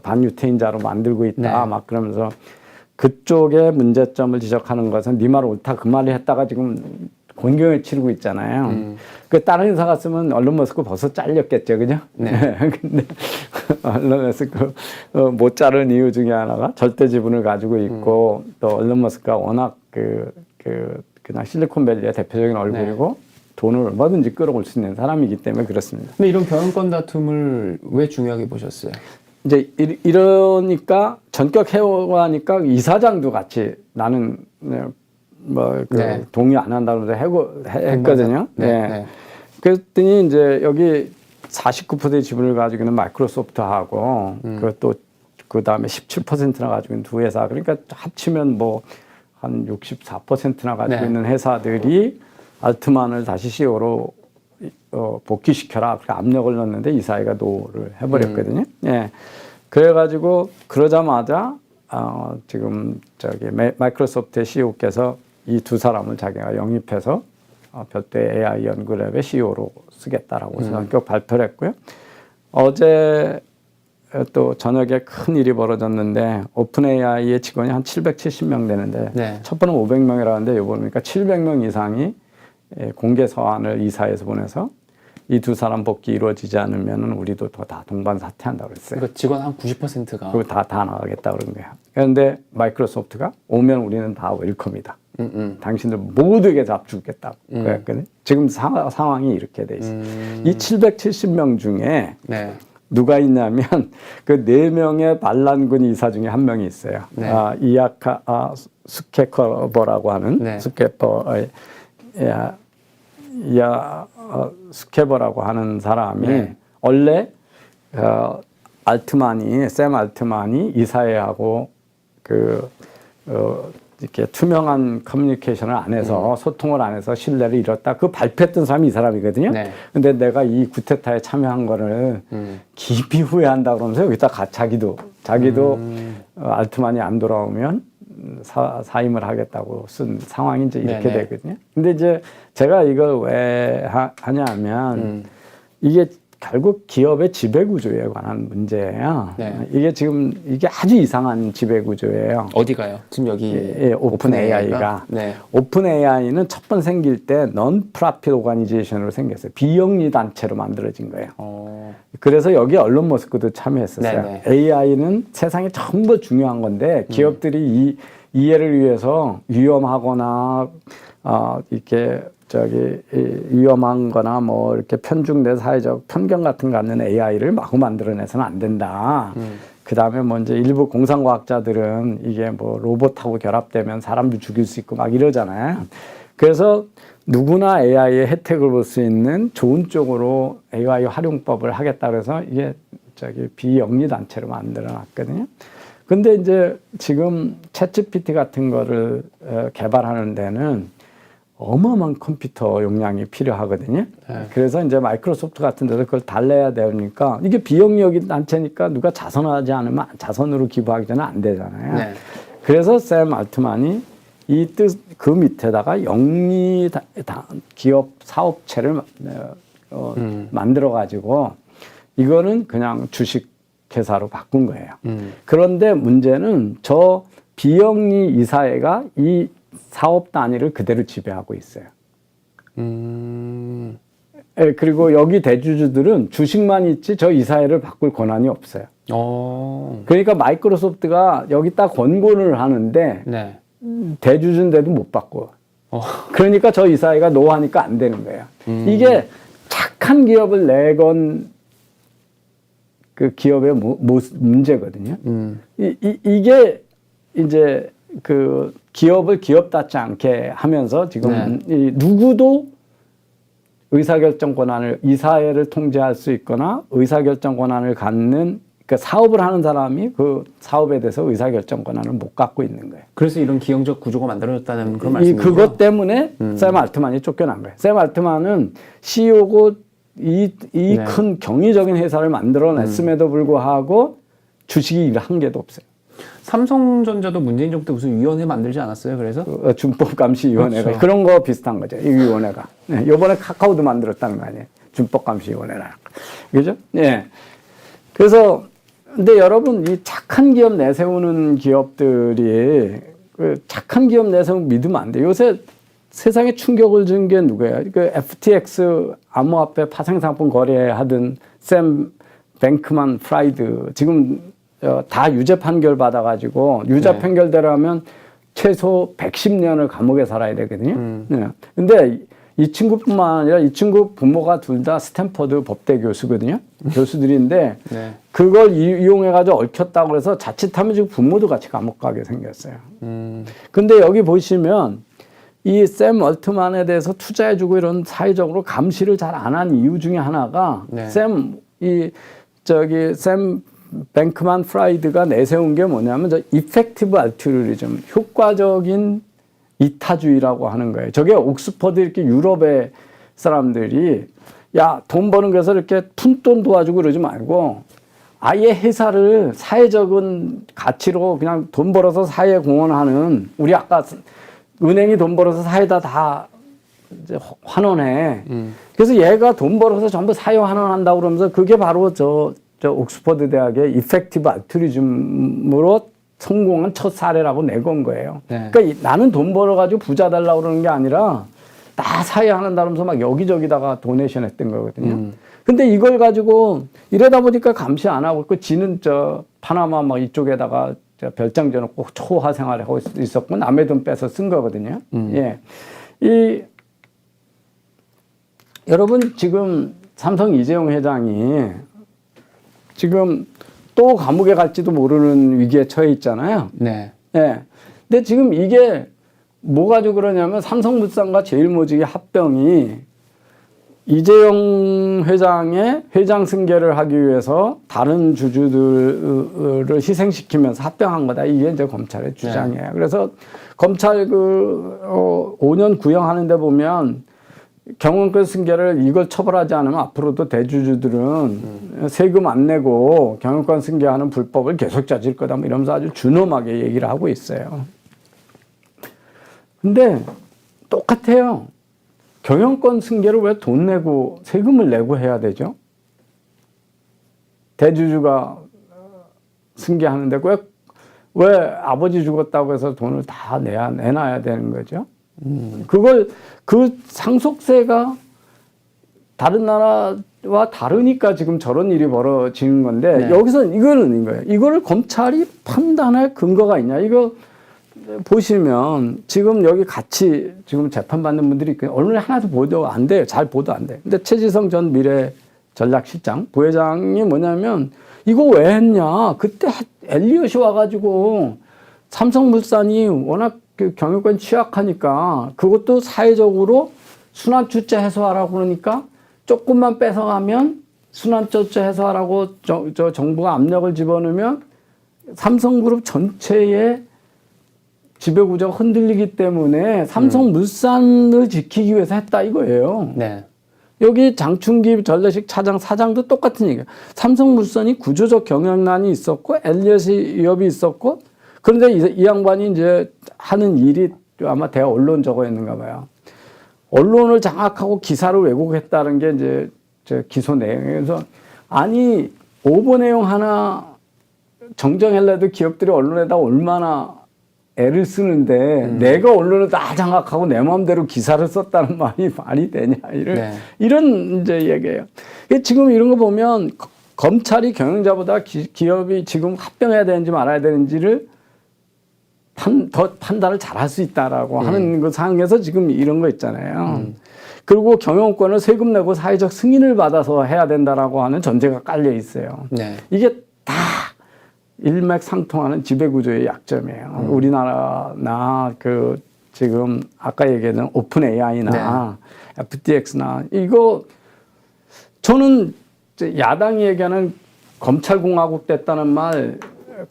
반유태인자로 만들고 있다. 네. 막 그러면서 그쪽의 문제점을 지적하는 것은 네 말 옳다 그 말을 했다가 지금 곤경을 치르고 있잖아요. 다른 회사 갔으면 얼론 머스크 벌써 잘렸겠죠, 그죠? 네. 근데 얼론 머스크 못 자른 이유 중에 하나가 절대 지분을 가지고 있고 또 얼론 머스크가 워낙 그냥 실리콘밸리의 대표적인 얼굴이고 돈을 얼마든지 끌어올 수 있는 사람이기 때문에 그렇습니다. 근데 이런 경영권 다툼을 왜 중요하게 보셨어요? 이제 이러니까 전격 해고하니까 이사장도 같이 나는 동의 안 한다고 했거든요. 네. 네. 그랬더니 이제 여기 49%의 지분을 가지고 있는 마이크로소프트하고 그것도 그 다음에 17%나 가지고 있는 두 회사 그러니까 합치면 뭐 한 64%나 가지고 있는 회사들이 알트만을 다시 CEO로 복귀시켜라. 그렇게 압력을 넣었는데 이 사회가 노를 해버렸거든요. 예. 그래가지고 그러자마자 지금 마이크로소프트의 CEO께서 이 두 사람을 자기가 영입해서 별도의 AI 연구랩의 CEO로 쓰겠다라고 성격 발표를 했고요. 어제 또 저녁에 큰 일이 벌어졌는데 오픈 AI의 직원이 한 770명 되는데 네. 첫 번은 500명이라는데 요번 보니까 700명 이상이 공개 서한을 이사에서 보내서 이 두 사람 복귀 이루어지지 않으면 우리도 다 동반 사퇴한다고 그랬어요. 그러니까 직원 한 90%가 그리고 다 나가겠다 그런 거야. 그런데 마이크로소프트가 오면 우리는 다 웰컴이다. 당신들 모두에게 잡주겠다. 그랬거든요. 지금 상황이 이렇게 돼 있어요. 이 770명 중에 네. 누가 있냐면 그 4명의 반란군 이사 중에 한 명이 있어요. 네. 이아카 스케커버라고 하는 네. 스케버라고 하는 사람이 네. 원래 샘 알트만이 이사회하고 이렇게 투명한 커뮤니케이션을 안 해서 소통을 안 해서 신뢰를 잃었다. 그 발표했던 사람이 이 사람이거든요. 네. 근데 내가 이 구테타에 참여한 거를 깊이 후회한다 그러면서 여기다 자기도 알트만이 안 돌아오면 사임을 하겠다고 쓴 상황이 이제 이렇게 네네. 되거든요. 근데 이제 제가 이걸 왜 하냐면 이게 결국 기업의 지배구조에 관한 문제예요. 네. 이게 아주 이상한 지배구조예요. 어디가요? 지금 여기 오픈 AI가. 네. 오픈 AI는 첫 번 생길 때 non-profit organization으로 생겼어요. 비영리 단체로 만들어진 거예요. 그래서 여기 언론 머스크도 참여했었어요. 네네. AI는 세상에 전부 중요한 건데 기업들이 이 이해를 위해서 위험하거나 이렇게 위험한 거나 뭐 이렇게 편중된 사회적 편견 같은 거 갖는 AI를 마구 만들어내서는 안 된다. 그 다음에 뭐 이제 일부 공상과학자들은 이게 뭐 로봇하고 결합되면 사람도 죽일 수 있고 막 이러잖아요. 그래서 누구나 AI의 혜택을 볼 수 있는 좋은 쪽으로 AI 활용법을 하겠다 그래서 이게 비영리 단체로 만들어 놨거든요. 근데 이제 지금 챗GPT 같은 거를 개발하는 데는 어마어마한 컴퓨터 용량이 필요하거든요. 네. 그래서 이제 마이크로소프트 같은 데서 그걸 달래야 되니까 이게 비영리 단체니까 누가 자선하지 않으면 자선으로 기부하기 전에 안 되잖아요. 네. 그래서 샘 알트만이 그 밑에다가 영리 기업 사업체를 만들어 가지고 이거는 그냥 주식 회사로 바꾼 거예요. 그런데 문제는 저 비영리 이사회가 이 사업 단위를 그대로 지배하고 있어요. 예, 그리고 여기 대주주들은 주식만 있지 저 이사회를 바꿀 권한이 없어요. 그러니까 마이크로소프트가 여기다 권고를 하는데 네. 대주주인데도 못 바꿔. 그러니까 저 이사회가 노하니까 안 되는 거예요. 이게 착한 기업을 내건 그 기업의 문제거든요. 이게 이제 그 기업을 기업답지 않게 하면서 지금 누구도 의사결정 권한을 이사회를 통제할 수 있거나 의사결정 권한을 갖는 그 사업을 하는 사람이 그 사업에 대해서 의사결정 권한을 못 갖고 있는 거예요. 그래서 이런 기형적 구조가 만들어졌다는 그런 말씀이죠. 그것 때문에 샘 알트만이 쫓겨난 거예요. 샘 알트만은 CEO고 이 큰 경이적인 회사를 만들어냈음에도 불구하고 주식이 한 개도 없어요. 삼성전자도 문재인 정부 때 무슨 위원회 만들지 않았어요? 그래서 준법감시위원회가 그렇죠. 그런 거 비슷한 거죠. 이 위원회가. 네, 이번에 카카오도 만들었다는 거 아니에요. 준법감시위원회라. 그죠? 예. 그래서 근데 여러분 이 착한 기업 내세우는 기업들이 그 착한 기업 내세우면 믿으면 안 돼요. 요새 세상에 충격을 준 게 누구예요? 그 FTX 암호화폐 파생상품 거래하던 샘 뱅크만 프라이드 지금 다 유죄 판결 받아가지고 유죄 판결대로 하면 최소 110년을 감옥에 살아야 되거든요. 네. 근데 이 친구뿐만 아니라 이 친구 부모가 둘 다 스탠퍼드 법대 교수거든요. 교수들인데 그걸 이용해가지고 얽혔다고 해서 자칫하면 지금 부모도 같이 감옥 가게 생겼어요. 근데 여기 보시면 이 샘 얼트만에 대해서 투자해주고 이런 사회적으로 감시를 잘 안 한 이유 중에 하나가 샘 뱅크만 프라이드가 내세운 게 뭐냐면 저 이펙티브 알트루리즘 효과적인 이타주의라고 하는 거예요. 저게 옥스퍼드 이렇게 유럽의 사람들이 야, 돈 버는 거에서 이렇게 푼돈 도와주고 그러지 말고 아예 회사를 사회적인 가치로 그냥 돈 벌어서 사회에 공헌하는 우리 아까 은행이 돈 벌어서 사회에다 다 이제 환원해. 그래서 얘가 돈 벌어서 전부 사회 환원한다고 그러면서 그게 바로 저 저 옥스퍼드 대학의 이펙티브 알트루즘으로 성공한 첫 사례라고 내건 거예요. 네. 그러니까 나는 돈 벌어가지고 부자 달라고 그러는 게 아니라 나 사회 하는다면서 막 여기저기다가 도네이션 했던 거거든요. 근데 이걸 가지고 이러다 보니까 감시 안 하고 있고 지는 저 파나마 막 이쪽에다가 저 별장 지어놓고 초화 생활을 하고 있었고 남의 돈 빼서 쓴 거거든요. 예. 여러분 지금 삼성 이재용 회장이 지금 또 감옥에 갈지도 모르는 위기에 처해 있잖아요. 네. 예. 근데 지금 이게 뭐 가지고 그러냐면 삼성물산과 제일모직의 합병이 이재용 회장의 회장 승계를 하기 위해서 다른 주주들을 희생시키면서 합병한 거다. 이게 이제 검찰의 주장이에요. 네. 그래서 검찰 5년 구형하는데 보면 경영권 승계를 이걸 처벌하지 않으면 앞으로도 대주주들은 세금 안 내고 경영권 승계하는 불법을 계속 저질 거다. 뭐 이러면서 아주 준엄하게 얘기를 하고 있어요. 근데 똑같아요. 경영권 승계를 왜 돈 내고 세금을 내고 해야 되죠? 대주주가 승계하는데 왜 아버지 죽었다고 해서 돈을 다 내놔야 되는 거죠? 그걸 그 상속세가 다른 나라와 다르니까 지금 저런 일이 벌어지는 건데 네. 여기서 이거는 이거예요. 이거를 검찰이 판단할 근거가 있냐? 이거 보시면 지금 여기 같이 지금 재판받는 분들이 있거든요. 언론에 하나도 보도 안 돼요. 잘 보도 안 돼요. 근데 최지성 전 미래전략실장 부회장이 뭐냐면 이거 왜 했냐. 그때 엘리엇이 와가지고 삼성물산이 워낙 그 경영권 취약하니까 그것도 사회적으로 순환주체 해소하라고 그러니까 조금만 뺏어가면 순환주체 해소하라고 저 정부가 압력을 집어넣으면 삼성그룹 전체의 지배구조가 흔들리기 때문에 삼성물산을 지키기 위해서 했다 이거예요. 네. 여기 장충기 전래식 차장 사장도 똑같은 얘기예요. 삼성물산이 구조적 경영난이 있었고 엘리엇이 위협이 있었고 그런데 이 양반이 이제 하는 일이 아마 대학 언론 저거였는가 봐요. 언론을 장악하고 기사를 왜곡했다는 게 이제 저 기소 내용이에요. 그래서 아니 오보 내용 하나 정정하려도 기업들이 언론에다 얼마나 애를 쓰는데 내가 언론을 다 장악하고 내 마음대로 기사를 썼다는 말이 되냐 이런 이제 얘기예요. 지금 이런 거 보면 검찰이 경영자보다 기업이 지금 합병해야 되는지 말아야 되는지를 더 판단을 잘할 수 있다라고 하는 그 상황에서 지금 이런 거 있잖아요. 그리고 경영권을 세금 내고 사회적 승인을 받아서 해야 된다라고 하는 전제가 깔려 있어요. 네. 이게 다 일맥상통하는 지배구조의 약점이에요. 우리나라나 그 지금 아까 얘기했던 오픈 AI나 네. FTX나 이거 저는 야당이 얘기하는 검찰공화국 됐다는 말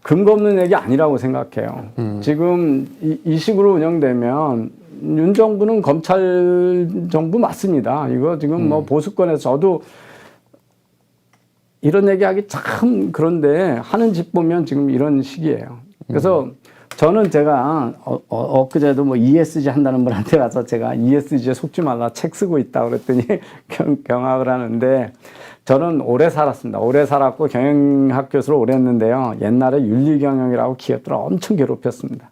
근거 없는 얘기 아니라고 생각해요. 지금 이 식으로 운영되면 윤 정부는 검찰 정부 맞습니다. 이거 지금 뭐 보수권에서 저도 이런 얘기하기 참 그런데 하는 짓 보면 지금 이런 식이에요. 그래서 저는 제가 엊그제도 뭐 ESG 한다는 분한테 가서 제가 ESG에 속지 말라 책 쓰고 있다 그랬더니 경악을 하는데 저는 오래 살았습니다. 오래 살았고 경영학 교수를 오래 했는데요. 옛날에 윤리경영이라고 기업들을 엄청 괴롭혔습니다.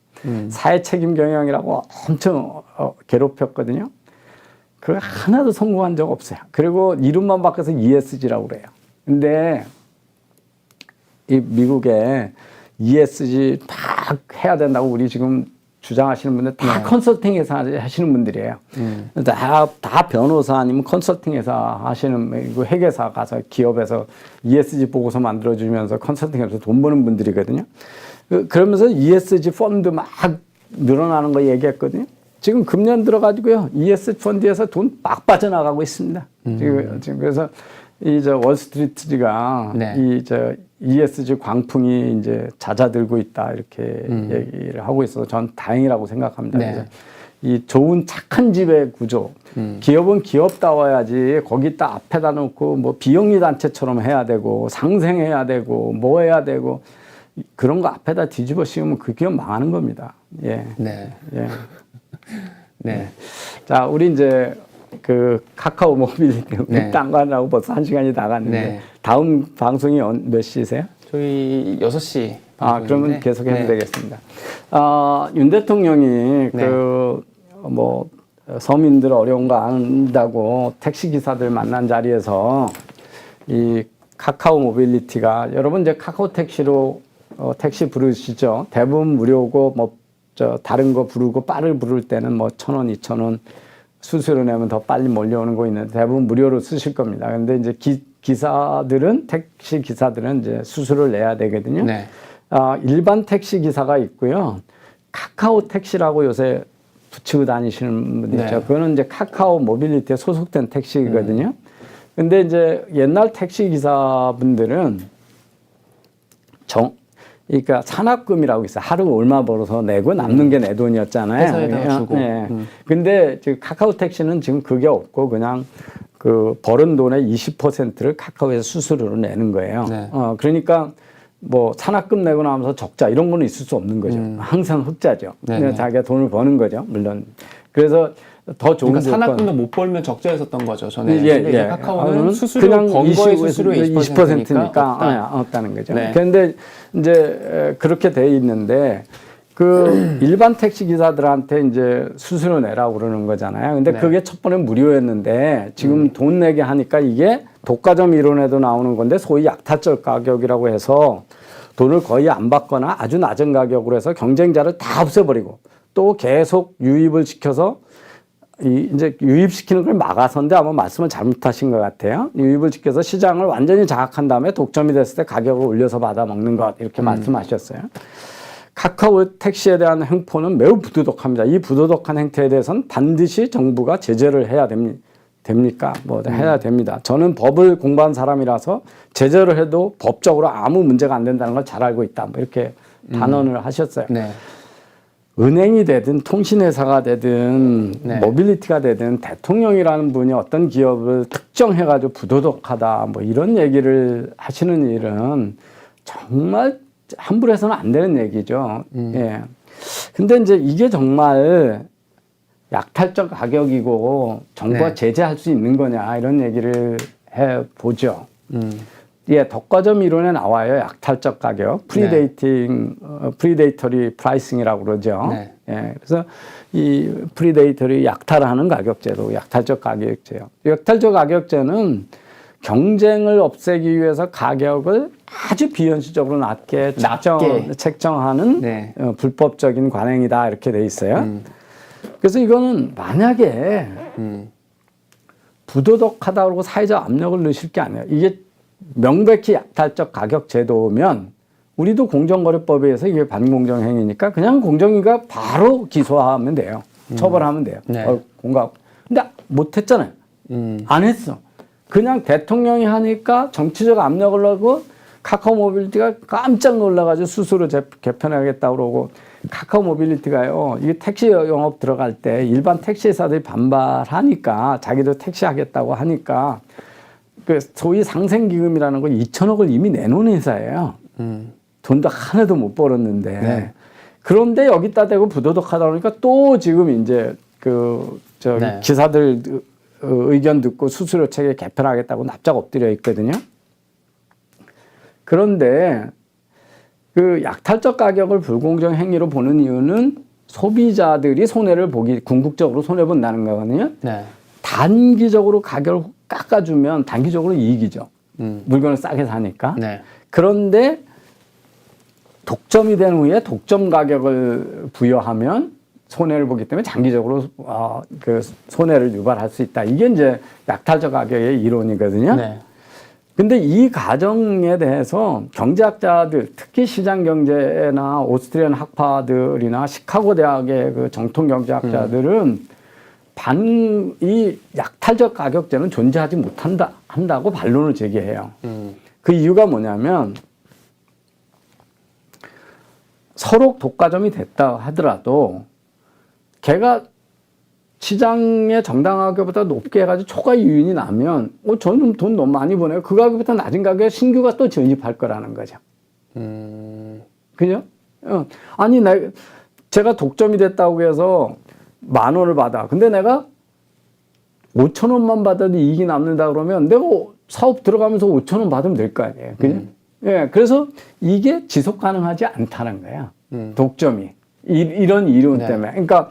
사회책임 경영이라고 엄청 괴롭혔거든요. 그걸 하나도 성공한 적 없어요. 그리고 이름만 바꿔서 ESG라고 그래요. 근데 이 미국에 ESG 막 해야 된다고 우리 지금 주장하시는 분들 다 컨설팅 회사 하시는 분들이에요. 다 변호사 아니면 컨설팅 회사 하시는 회계사 가서 기업에서 ESG 보고서 만들어주면서 컨설팅해서 돈 버는 분들이거든요. 그러면서 ESG 펀드 막 늘어나는 거 얘기했거든요. 지금 금년 들어가지고요. ESG 펀드에서 돈 막 빠져나가고 있습니다. 지금 그래서 이 저 월스트리트가 이 저 ESG 광풍이 이제 잦아들고 있다 이렇게 얘기를 하고 있어서 전 다행이라고 생각합니다. 그래서 이 좋은 착한 지배 구조, 기업은 기업다워야지 거기다 앞에다 놓고 뭐 비영리 단체처럼 해야 되고 상생해야 되고 뭐 해야 되고 그런 거 앞에다 뒤집어 씌우면 그 기업 망하는 겁니다. 예. 네. 예. 네. 자, 우리 이제 그 카카오 모빌리티 네. 딴 거 하려고 벌써 1시간이 다 갔는데 네. 다음 방송이 몇 시세요? 저희 6시. 그러면 계속 해도 네. 되겠습니다. 윤 대통령이 네. 서민들 어려운 거 안다고 택시 기사들 만난 자리에서 이 카카오 모빌리티가 여러분 이제 카카오 택시로 택시 부르시죠. 대부분 무료고 다른 거 부르고 빠를 부를 때는 1,000원, 2,000원 수수료 내면 더 빨리 몰려오는 거 있는데 대부분 무료로 쓰실 겁니다. 근데 이제 기사들은 택시 기사들은 이제 수수료를 내야 되거든요. 네. 일반 택시 기사가 있고요. 카카오 택시라고 요새 붙이고 다니시는 분들 있죠. 네. 그거는 이제 카카오 모빌리티에 소속된 택시거든요. 근데 이제 옛날 택시 기사분들은 그러니까 산학금이라고 있어요. 하루 얼마 벌어서 내고 남는 게 내 돈이었잖아요. 회사에다가 주고. 네. 근데 지금 카카오 택시는 지금 그게 없고 그냥 그 벌은 돈의 20%를 카카오에서 수수료로 내는 거예요. 네. 그러니까 산학금 내고 나면서 적자 이런 거는 있을 수 없는 거죠. 항상 흑자죠. 네네. 자기가 돈을 버는 거죠. 물론. 그래서 더 좋은 그러니까 조건. 산학금도 못 벌면 적자였었던 거죠. 전에. 예, 근데 이제 예. 카카오는 수수료 그냥 건 거의 수수료 20%니까 없다. 없다는 거죠. 네. 그런데 이제 그렇게 돼 있는데 그 일반 택시 기사들한테 이제 수수료 내라고 그러는 거잖아요. 근데 네. 그게 첫 번에 무료였는데 지금 돈 내게 하니까 이게 독과점 이론에도 나오는 건데 소위 약탈적 가격이라고 해서 돈을 거의 안 받거나 아주 낮은 가격으로 해서 경쟁자를 다 없애버리고 또 계속 유입을 시켜서 이제 유입시키는 걸 막아서인데 아마 말씀을 잘못하신 것 같아요. 유입을 시켜서 시장을 완전히 장악한 다음에 독점이 됐을 때 가격을 올려서 받아먹는 것 이렇게 말씀하셨어요. 카카오 택시에 대한 행포는 매우 부도덕합니다. 이 부도덕한 행태에 대해서는 반드시 정부가 제재를 해야 됩니까? 해야 됩니다. 저는 법을 공부한 사람이라서 제재를 해도 법적으로 아무 문제가 안 된다는 걸 잘 알고 있다. 이렇게 단언을 하셨어요. 네. 은행이 되든 통신회사가 되든 네. 모빌리티가 되든 대통령이라는 분이 어떤 기업을 특정해가지고 부도덕하다 이런 얘기를 하시는 일은 정말 함부로 해서는 안 되는 얘기죠. 예. 근데 이제 이게 정말 약탈적 가격이고 정부가 네. 제재할 수 있는 거냐 이런 얘기를 해 보죠. 예, 독과점 이론에 나와요. 약탈적 가격, 프리데이터리 프라이싱이라고 그러죠. 네. 예, 그래서 이 프리데이터리 약탈하는 가격제도, 약탈적 가격제요. 약탈적 가격제는 경쟁을 없애기 위해서 가격을 아주 비현실적으로 낮게 책정하는 네. 불법적인 관행이다 이렇게 돼 있어요. 그래서 이거는 만약에 부도덕하다 그러고 사회적 압력을 넣으실 게 아니에요. 이게 명백히 약탈적 가격 제도면 우리도 공정거래법에 의해서 이게 반공정 행위니까 그냥 공정위가 바로 기소하면 돼요. 처벌하면 돼요. 네. 공감. 근데 못했잖아요. 안 했어. 그냥 대통령이 하니까 정치적 압력을 넣고 카카오 모빌리티가 깜짝 놀라가지고 스스로 개편하겠다고 그러고 카카오 모빌리티가요. 이게 택시 영업 들어갈 때 일반 택시 회사들이 반발하니까 자기도 택시 하겠다고 하니까 그 소위 상생기금이라는 걸 2천억을 이미 내놓은 회사예요. 돈도 하나도 못 벌었는데. 네. 그런데 여기다 대고 부도덕하다 보니까 또 지금 이제 네. 기사들 의견 듣고 수수료 체계 개편하겠다고 납작 엎드려 있거든요. 그런데 그 약탈적 가격을 불공정 행위로 보는 이유는 소비자들이 궁극적으로 손해본다는 거거든요. 네. 단기적으로 가격을 깎아주면 단기적으로 이익이죠. 물건을 싸게 사니까. 네. 그런데 독점이 된 후에 독점 가격을 부여하면 손해를 보기 때문에 장기적으로 그 손해를 유발할 수 있다. 이게 이제 약탈적 가격의 이론이거든요. 네. 근데 이 과정에 대해서 경제학자들, 특히 시장경제나 오스트리안 학파들이나 시카고 대학의 그 정통 경제학자들은 이 약탈적 가격제는 존재하지 한다고 반론을 제기해요. 그 이유가 뭐냐면 서로 독과점이 됐다 하더라도 걔가 시장의 정당하게보다 높게 해가지고 초과 유인이 나면 저는 돈 너무 많이 버네요. 그 가격보다 낮은 가격에 신규가 또 진입할 거라는 거죠. 그죠? 아니 제가 독점이 됐다고 해서 10,000원을 받아. 근데 내가 5천 원만 받아도 이익이 남는다 그러면 내가 사업 들어가면서 5천 원 받으면 될 거 아니에요. 그죠? 예, 그래서 이게 지속 가능하지 않다는 거야. 독점이. 이런 이론 네. 때문에. 그러니까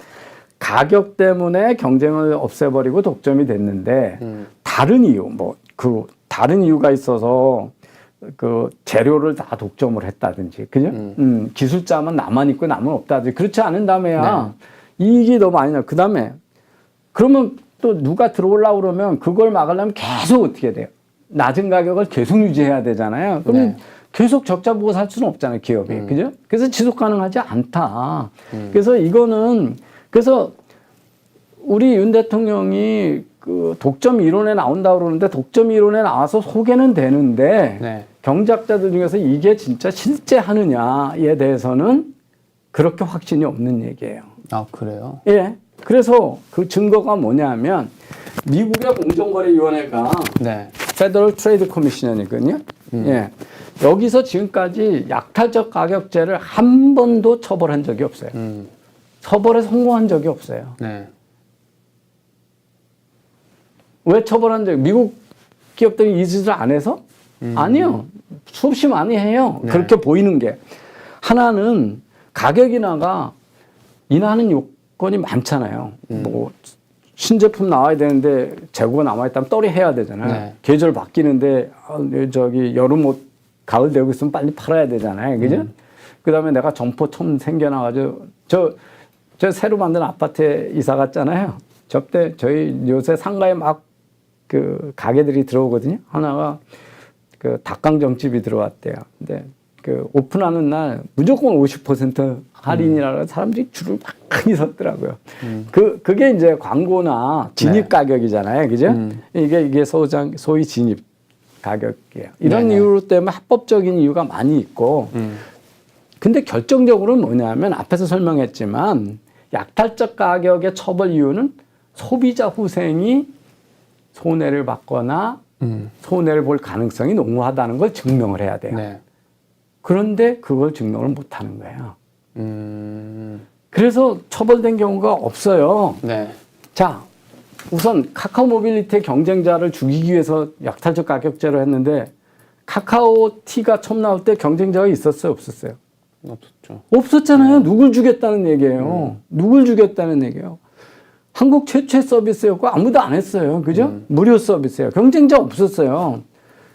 가격 때문에 경쟁을 없애버리고 독점이 됐는데 다른 이유, 다른 이유가 있어서 그 재료를 다 독점을 했다든지, 그죠? 기술자만 나만 있고 남은 없다든지 그렇지 않은 다음에야 이익이 더 많이 나. 그 다음에 그러면 또 누가 들어오려고 그러면 그걸 막으려면 계속 어떻게 돼요? 낮은 가격을 계속 유지해야 되잖아요. 그러면 계속 적자 보고 살 수는 없잖아요, 기업이. 그죠? 그래서 지속 가능하지 않다. 그래서 이거는, 그래서 우리 윤 대통령이 그 독점 이론에 나온다고 그러는데 독점 이론에 나와서 소개는 되는데 경제학자들 중에서 이게 진짜 실제 하느냐에 대해서는 그렇게 확신이 없는 얘기예요. 아, 그래요? 예. 그래서 그 증거가 뭐냐면 미국의 공정거래위원회가 페더럴 트레이드 커미션이거든요. 예. 여기서 지금까지 약탈적 가격제를 한 번도 처벌한 적이 없어요. 처벌에 성공한 적이 없어요. 왜 처벌한 적이? 미국 기업들이 이 짓을 안 해서? 아니요. 수없이 많이 해요. 그렇게 보이는 게. 하나는 가격 인하하는 요건이 많잖아요. 뭐 신제품 나와야 되는데 재고가 남아있다면 떨이 해야 되잖아요. 계절 바뀌는데 여름 옷 가을 되고 있으면 빨리 팔아야 되잖아요. 그죠? 그 다음에 내가 점포 처음 생겨나가지고 저 새로 만든 아파트에 이사 갔잖아요. 저때 저희 요새 상가에 막 그 가게들이 들어오거든요. 하나가 그 닭강정집이 들어왔대요. 근데 그 오픈하는 날 무조건 50% 할인이라고 사람들이 줄을 많이 섰더라고요. 그게 이제 광고나 진입 가격이잖아요. 그죠? 이게 소위 진입 가격이에요. 이런 이유 때문에 합법적인 이유가 많이 있고, 근데 결정적으로는 뭐냐면 앞에서 설명했지만 약탈적 가격의 처벌 이유는 소비자 후생이 손해를 받거나 손해를 볼 가능성이 농후하다는 걸 증명을 해야 돼요. 그런데 그걸 증명을 못 하는 거예요. 그래서 처벌된 경우가 없어요. 자, 우선 카카오 모빌리티의 경쟁자를 죽이기 위해서 약탈적 가격제로 했는데 카카오티가 처음 나올 때 경쟁자가 있었어요? 없었어요? 없었죠. 없었잖아요. 누굴 주겠다는 얘기예요. 누굴 주겠다는 얘기예요. 한국 최초의 서비스였고 아무도 안 했어요. 그죠? 무료 서비스예요. 경쟁자 없었어요.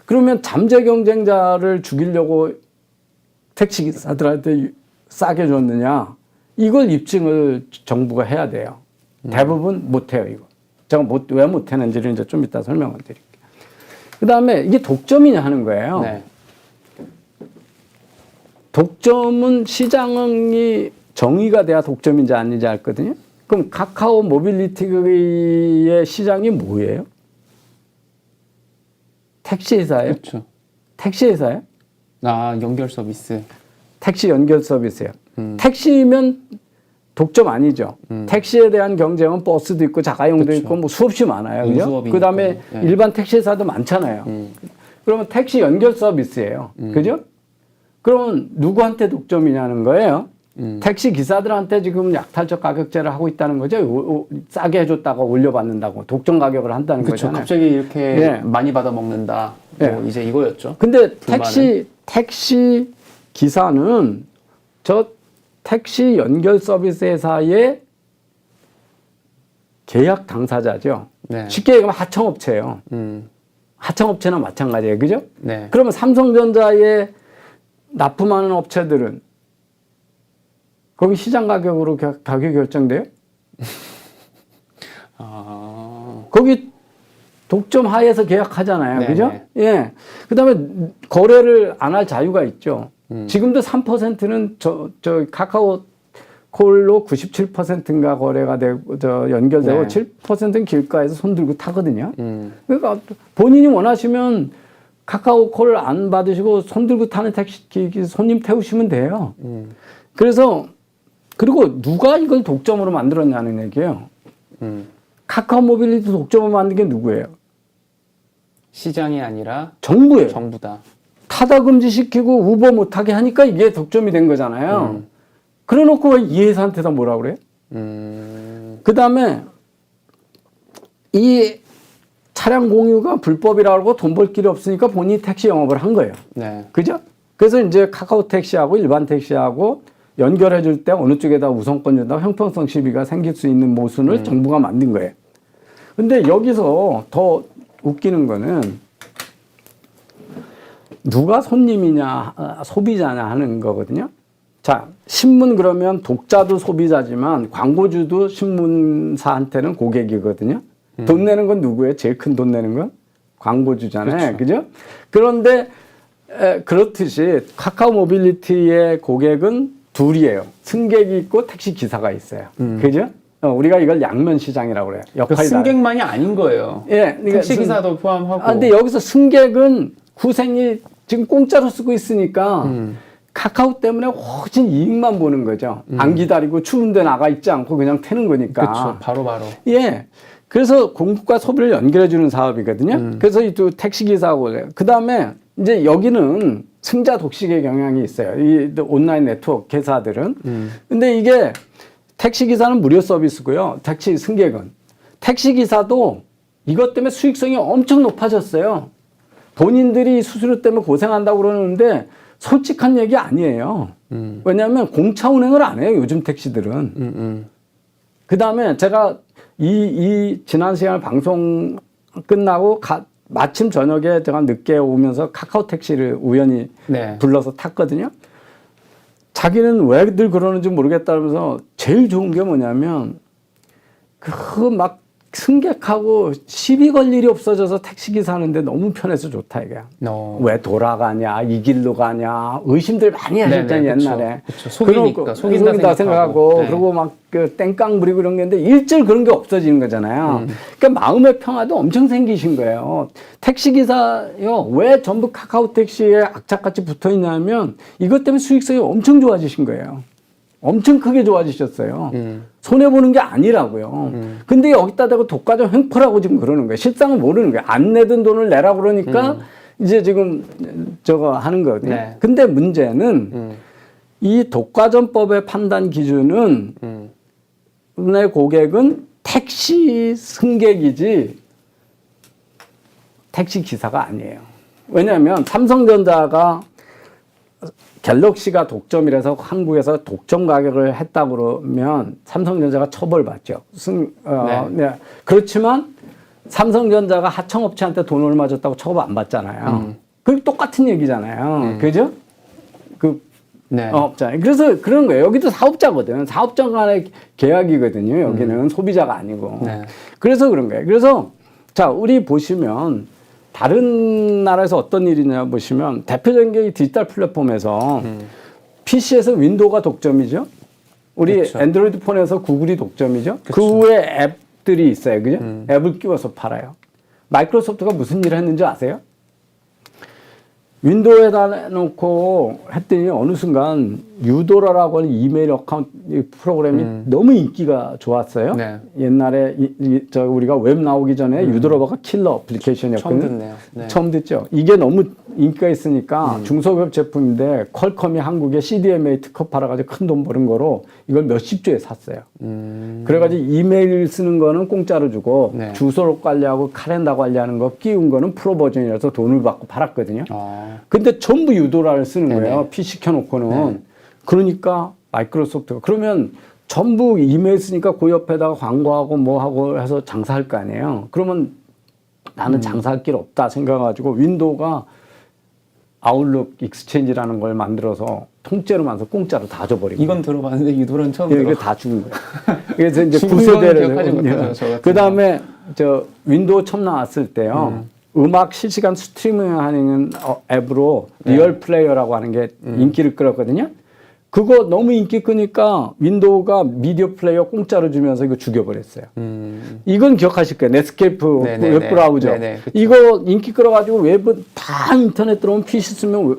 그러면 잠재 경쟁자를 죽이려고 택시기사들한테 싸게 줬느냐? 이걸 입증을 정부가 해야 돼요. 대부분 못해요, 이거. 제가 왜 못했는지를 이제 좀 이따 설명을 드릴게요. 그 다음에 이게 독점이냐 하는 거예요. 독점은 시장이 정의가 돼야 독점인지 아닌지 알거든요. 그럼 카카오 모빌리티의 시장이 뭐예요? 택시회사예요? 그렇죠. 택시회사예요? 아, 연결 서비스. 택시 연결 서비스예요. 택시면 독점 아니죠. 택시에 대한 경쟁은 버스도 있고 자가용도 있고 뭐 수없이 많아요. 그죠? 그 다음에 일반 택시회사도 많잖아요. 그러면 택시 연결 서비스예요. 그죠? 그러면 누구한테 독점이냐는 거예요. 택시 기사들한테 지금 약탈적 가격제를 하고 있다는 거죠. 싸게 해줬다가 올려받는다고 독점 가격을 한다는 거잖아요. 갑자기 이렇게 많이 받아 먹는다. 뭐 이제 이거였죠. 근데 택시 기사는 저 택시 연결 서비스 회사의 계약 당사자죠. 쉽게 얘기하면 하청업체예요. 하청업체나 마찬가지예요. 그죠? 그러면 삼성전자에 납품하는 업체들은 거기 시장 가격으로 가격이 결정돼요? 거기 독점 하에서 계약하잖아요. 그죠? 예. 그 다음에 거래를 안 할 자유가 있죠. 지금도 3%는 저 카카오 콜로 97%인가 거래가 되고, 연결되고 7%는 길가에서 손 들고 타거든요. 그러니까 본인이 원하시면 카카오 콜을 안 받으시고 손 들고 타는 택시 손님 태우시면 돼요. 그래서 그리고 누가 이걸 독점으로 만들었냐는 얘기예요. 카카오 모빌리티 독점으로 만든 게 누구예요? 시장이 아니라 정부예요. 정부다. 타다 금지시키고 우버 못하게 하니까 이게 독점이 된 거잖아요. 그래 놓고 왜 이 회사한테다 뭐라 그래요? 그 다음에 이 차량 공유가 불법이라고 돈 벌 길이 없으니까 본인이 택시 영업을 한 거예요. 네. 그죠? 그래서 이제 카카오 택시하고 일반 택시하고 연결해 줄 때 어느 쪽에다 우선권 준다고 형평성 시비가 생길 수 있는 모순을 정부가 만든 거예요. 근데 여기서 더 웃기는 거는 누가 손님이냐, 소비자냐 하는 거거든요. 자, 신문 그러면 독자도 소비자지만 광고주도 신문사한테는 고객이거든요. 돈 내는 건 누구예요? 제일 큰 돈 내는 건? 광고주잖아요. 그죠? 그런데 그렇듯이 카카오 모빌리티의 고객은 둘이에요. 승객이 있고 택시 기사가 있어요. 그죠? 우리가 이걸 양면 시장이라고 그래요. 역할이 승객만이 아닌 거예요. 예, 그러니까 택시 기사도 포함하고. 근데 여기서 승객은 후생이 지금 공짜로 쓰고 있으니까 카카오 때문에 훨씬 이익만 보는 거죠. 안 기다리고 추운데 나가 있지 않고 그냥 태는 거니까. 그렇죠. 바로. 예. 그래서 공급과 소비를 연결해 주는 사업이거든요. 그래서 이 두 택시 기사하고 그 다음에 이제 여기는 승자 독식의 경향이 있어요. 이 온라인 네트워크 회사들은. 근데 이게 택시 기사는 무료 서비스고요. 택시 승객은. 택시 기사도 이것 때문에 수익성이 엄청 높아졌어요. 본인들이 수수료 때문에 고생한다고 그러는데 솔직한 얘기 아니에요. 왜냐하면 공차 운행을 안 해요. 요즘 택시들은. 그 다음에 제가 이 지난 시간 방송 끝나고 마침 저녁에 제가 늦게 오면서 카카오 택시를 우연히 네. 불러서 탔거든요. 자기는 왜들 그러는지 모르겠다면서 제일 좋은 게 뭐냐면 그 막 승객하고 시비 걸 일이 없어져서 택시기사 하는데 너무 편해서 좋다 이게. 왜 돌아가냐, 이 길로 가냐 의심들 많이 하셨잖아요. 옛날에. 그쵸. 속인다 생각하고 네. 그리고 막 그 땡깡 부리고 이런 게 있는데 일절 그런 게 없어지는 거잖아요. 그러니까 마음의 평화도 엄청 생기신 거예요. 택시기사요 왜 전부 카카오 택시에 악착같이 붙어 있냐면 이것 때문에 수익성이 엄청 좋아지신 거예요. 엄청 크게 좋아지셨어요. 손해보는 게 아니라고요. 근데 여기다 대고 독과점 횡포라고 지금 그러는 거예요. 실상은 모르는 거예요. 안 내던 돈을 내라고 그러니까 이제 지금 저거 하는 거거든요. 네. 근데 문제는 이 독과점법의 판단 기준은 내 고객은 택시 승객이지 택시 기사가 아니에요. 왜냐하면 삼성전자가 갤럭시가 독점이라서 한국에서 독점 가격을 했다 그러면 삼성전자가 처벌받죠. 네. 그렇지만 삼성전자가 하청업체한테 돈 얼마 줬다고 처벌 안 받잖아요. 그게 똑같은 얘기잖아요. 그죠? 네. 그래서 그런 거예요. 여기도 사업자거든. 사업자 간의 계약이거든요. 여기는 소비자가 아니고. 네. 그래서 그런 거예요. 그래서 자, 우리 보시면 다른 나라에서 어떤 일이냐 보시면 대표적인 게 이 디지털 플랫폼에서 PC에서 윈도우가 독점이죠. 우리 그렇죠. 안드로이드 폰에서 구글이 독점이죠. 그쵸. 그 후에 앱들이 있어요. 그죠? 앱을 끼워서 팔아요. 마이크로소프트가 무슨 일을 했는지 아세요? 윈도우에다 놓고 했더니 어느 순간 유도라라고 하는 이메일 어카운트 프로그램이 너무 인기가 좋았어요. 네. 옛날에 우리가 웹 나오기 전에 유도라가 킬러 어플리케이션이었거든요. 처음 듣네요. 네. 처음 듣죠. 이게 너무 인기가 있으니까 중소기업 제품인데 퀄컴이 한국에 CDMA 특허 팔아가지고 큰 돈 버는 거로 이걸 몇십 조에 샀어요. 그래가지고 이메일 쓰는 거는 공짜로 주고 네. 주소 관리하고 카렌더 관리하는 거 끼운 거는 프로 버전이라서 돈을 받고 팔았거든요. 근데 전부 유도라를 쓰는 거예요. PC 켜놓고는. 그러니까 마이크로소프트가 그러면 전부 이메일 쓰니까 그 옆에다가 광고하고 뭐하고 해서 장사할 거 아니에요. 그러면 나는 장사할 길 없다 생각해가지고 윈도우가 아웃룩 익스체인지라는 걸 만들어서 통째로 만들어서 공짜로 다 줘버리고. 이건 들어봤는데 유도는 처음 이게 들어. 다 죽은 거예요. 그래서 이제 죽은 건 기억하지 9세대를. 못하죠, 저 같은 그 다음에 윈도우 처음 나왔을 때요. 음악 실시간 스트리밍하는 앱으로 리얼 플레이어라고 하는 게 인기를 끌었거든요. 그거 너무 인기 끄니까 윈도우가 미디어 플레이어 공짜로 주면서 이거 죽여버렸어요. 이건 기억하실 거예요. 넷스케이프 웹 브라우저. 이거 인기 끌어가지고 웹은 다 인터넷 들어오면 PC 쓰면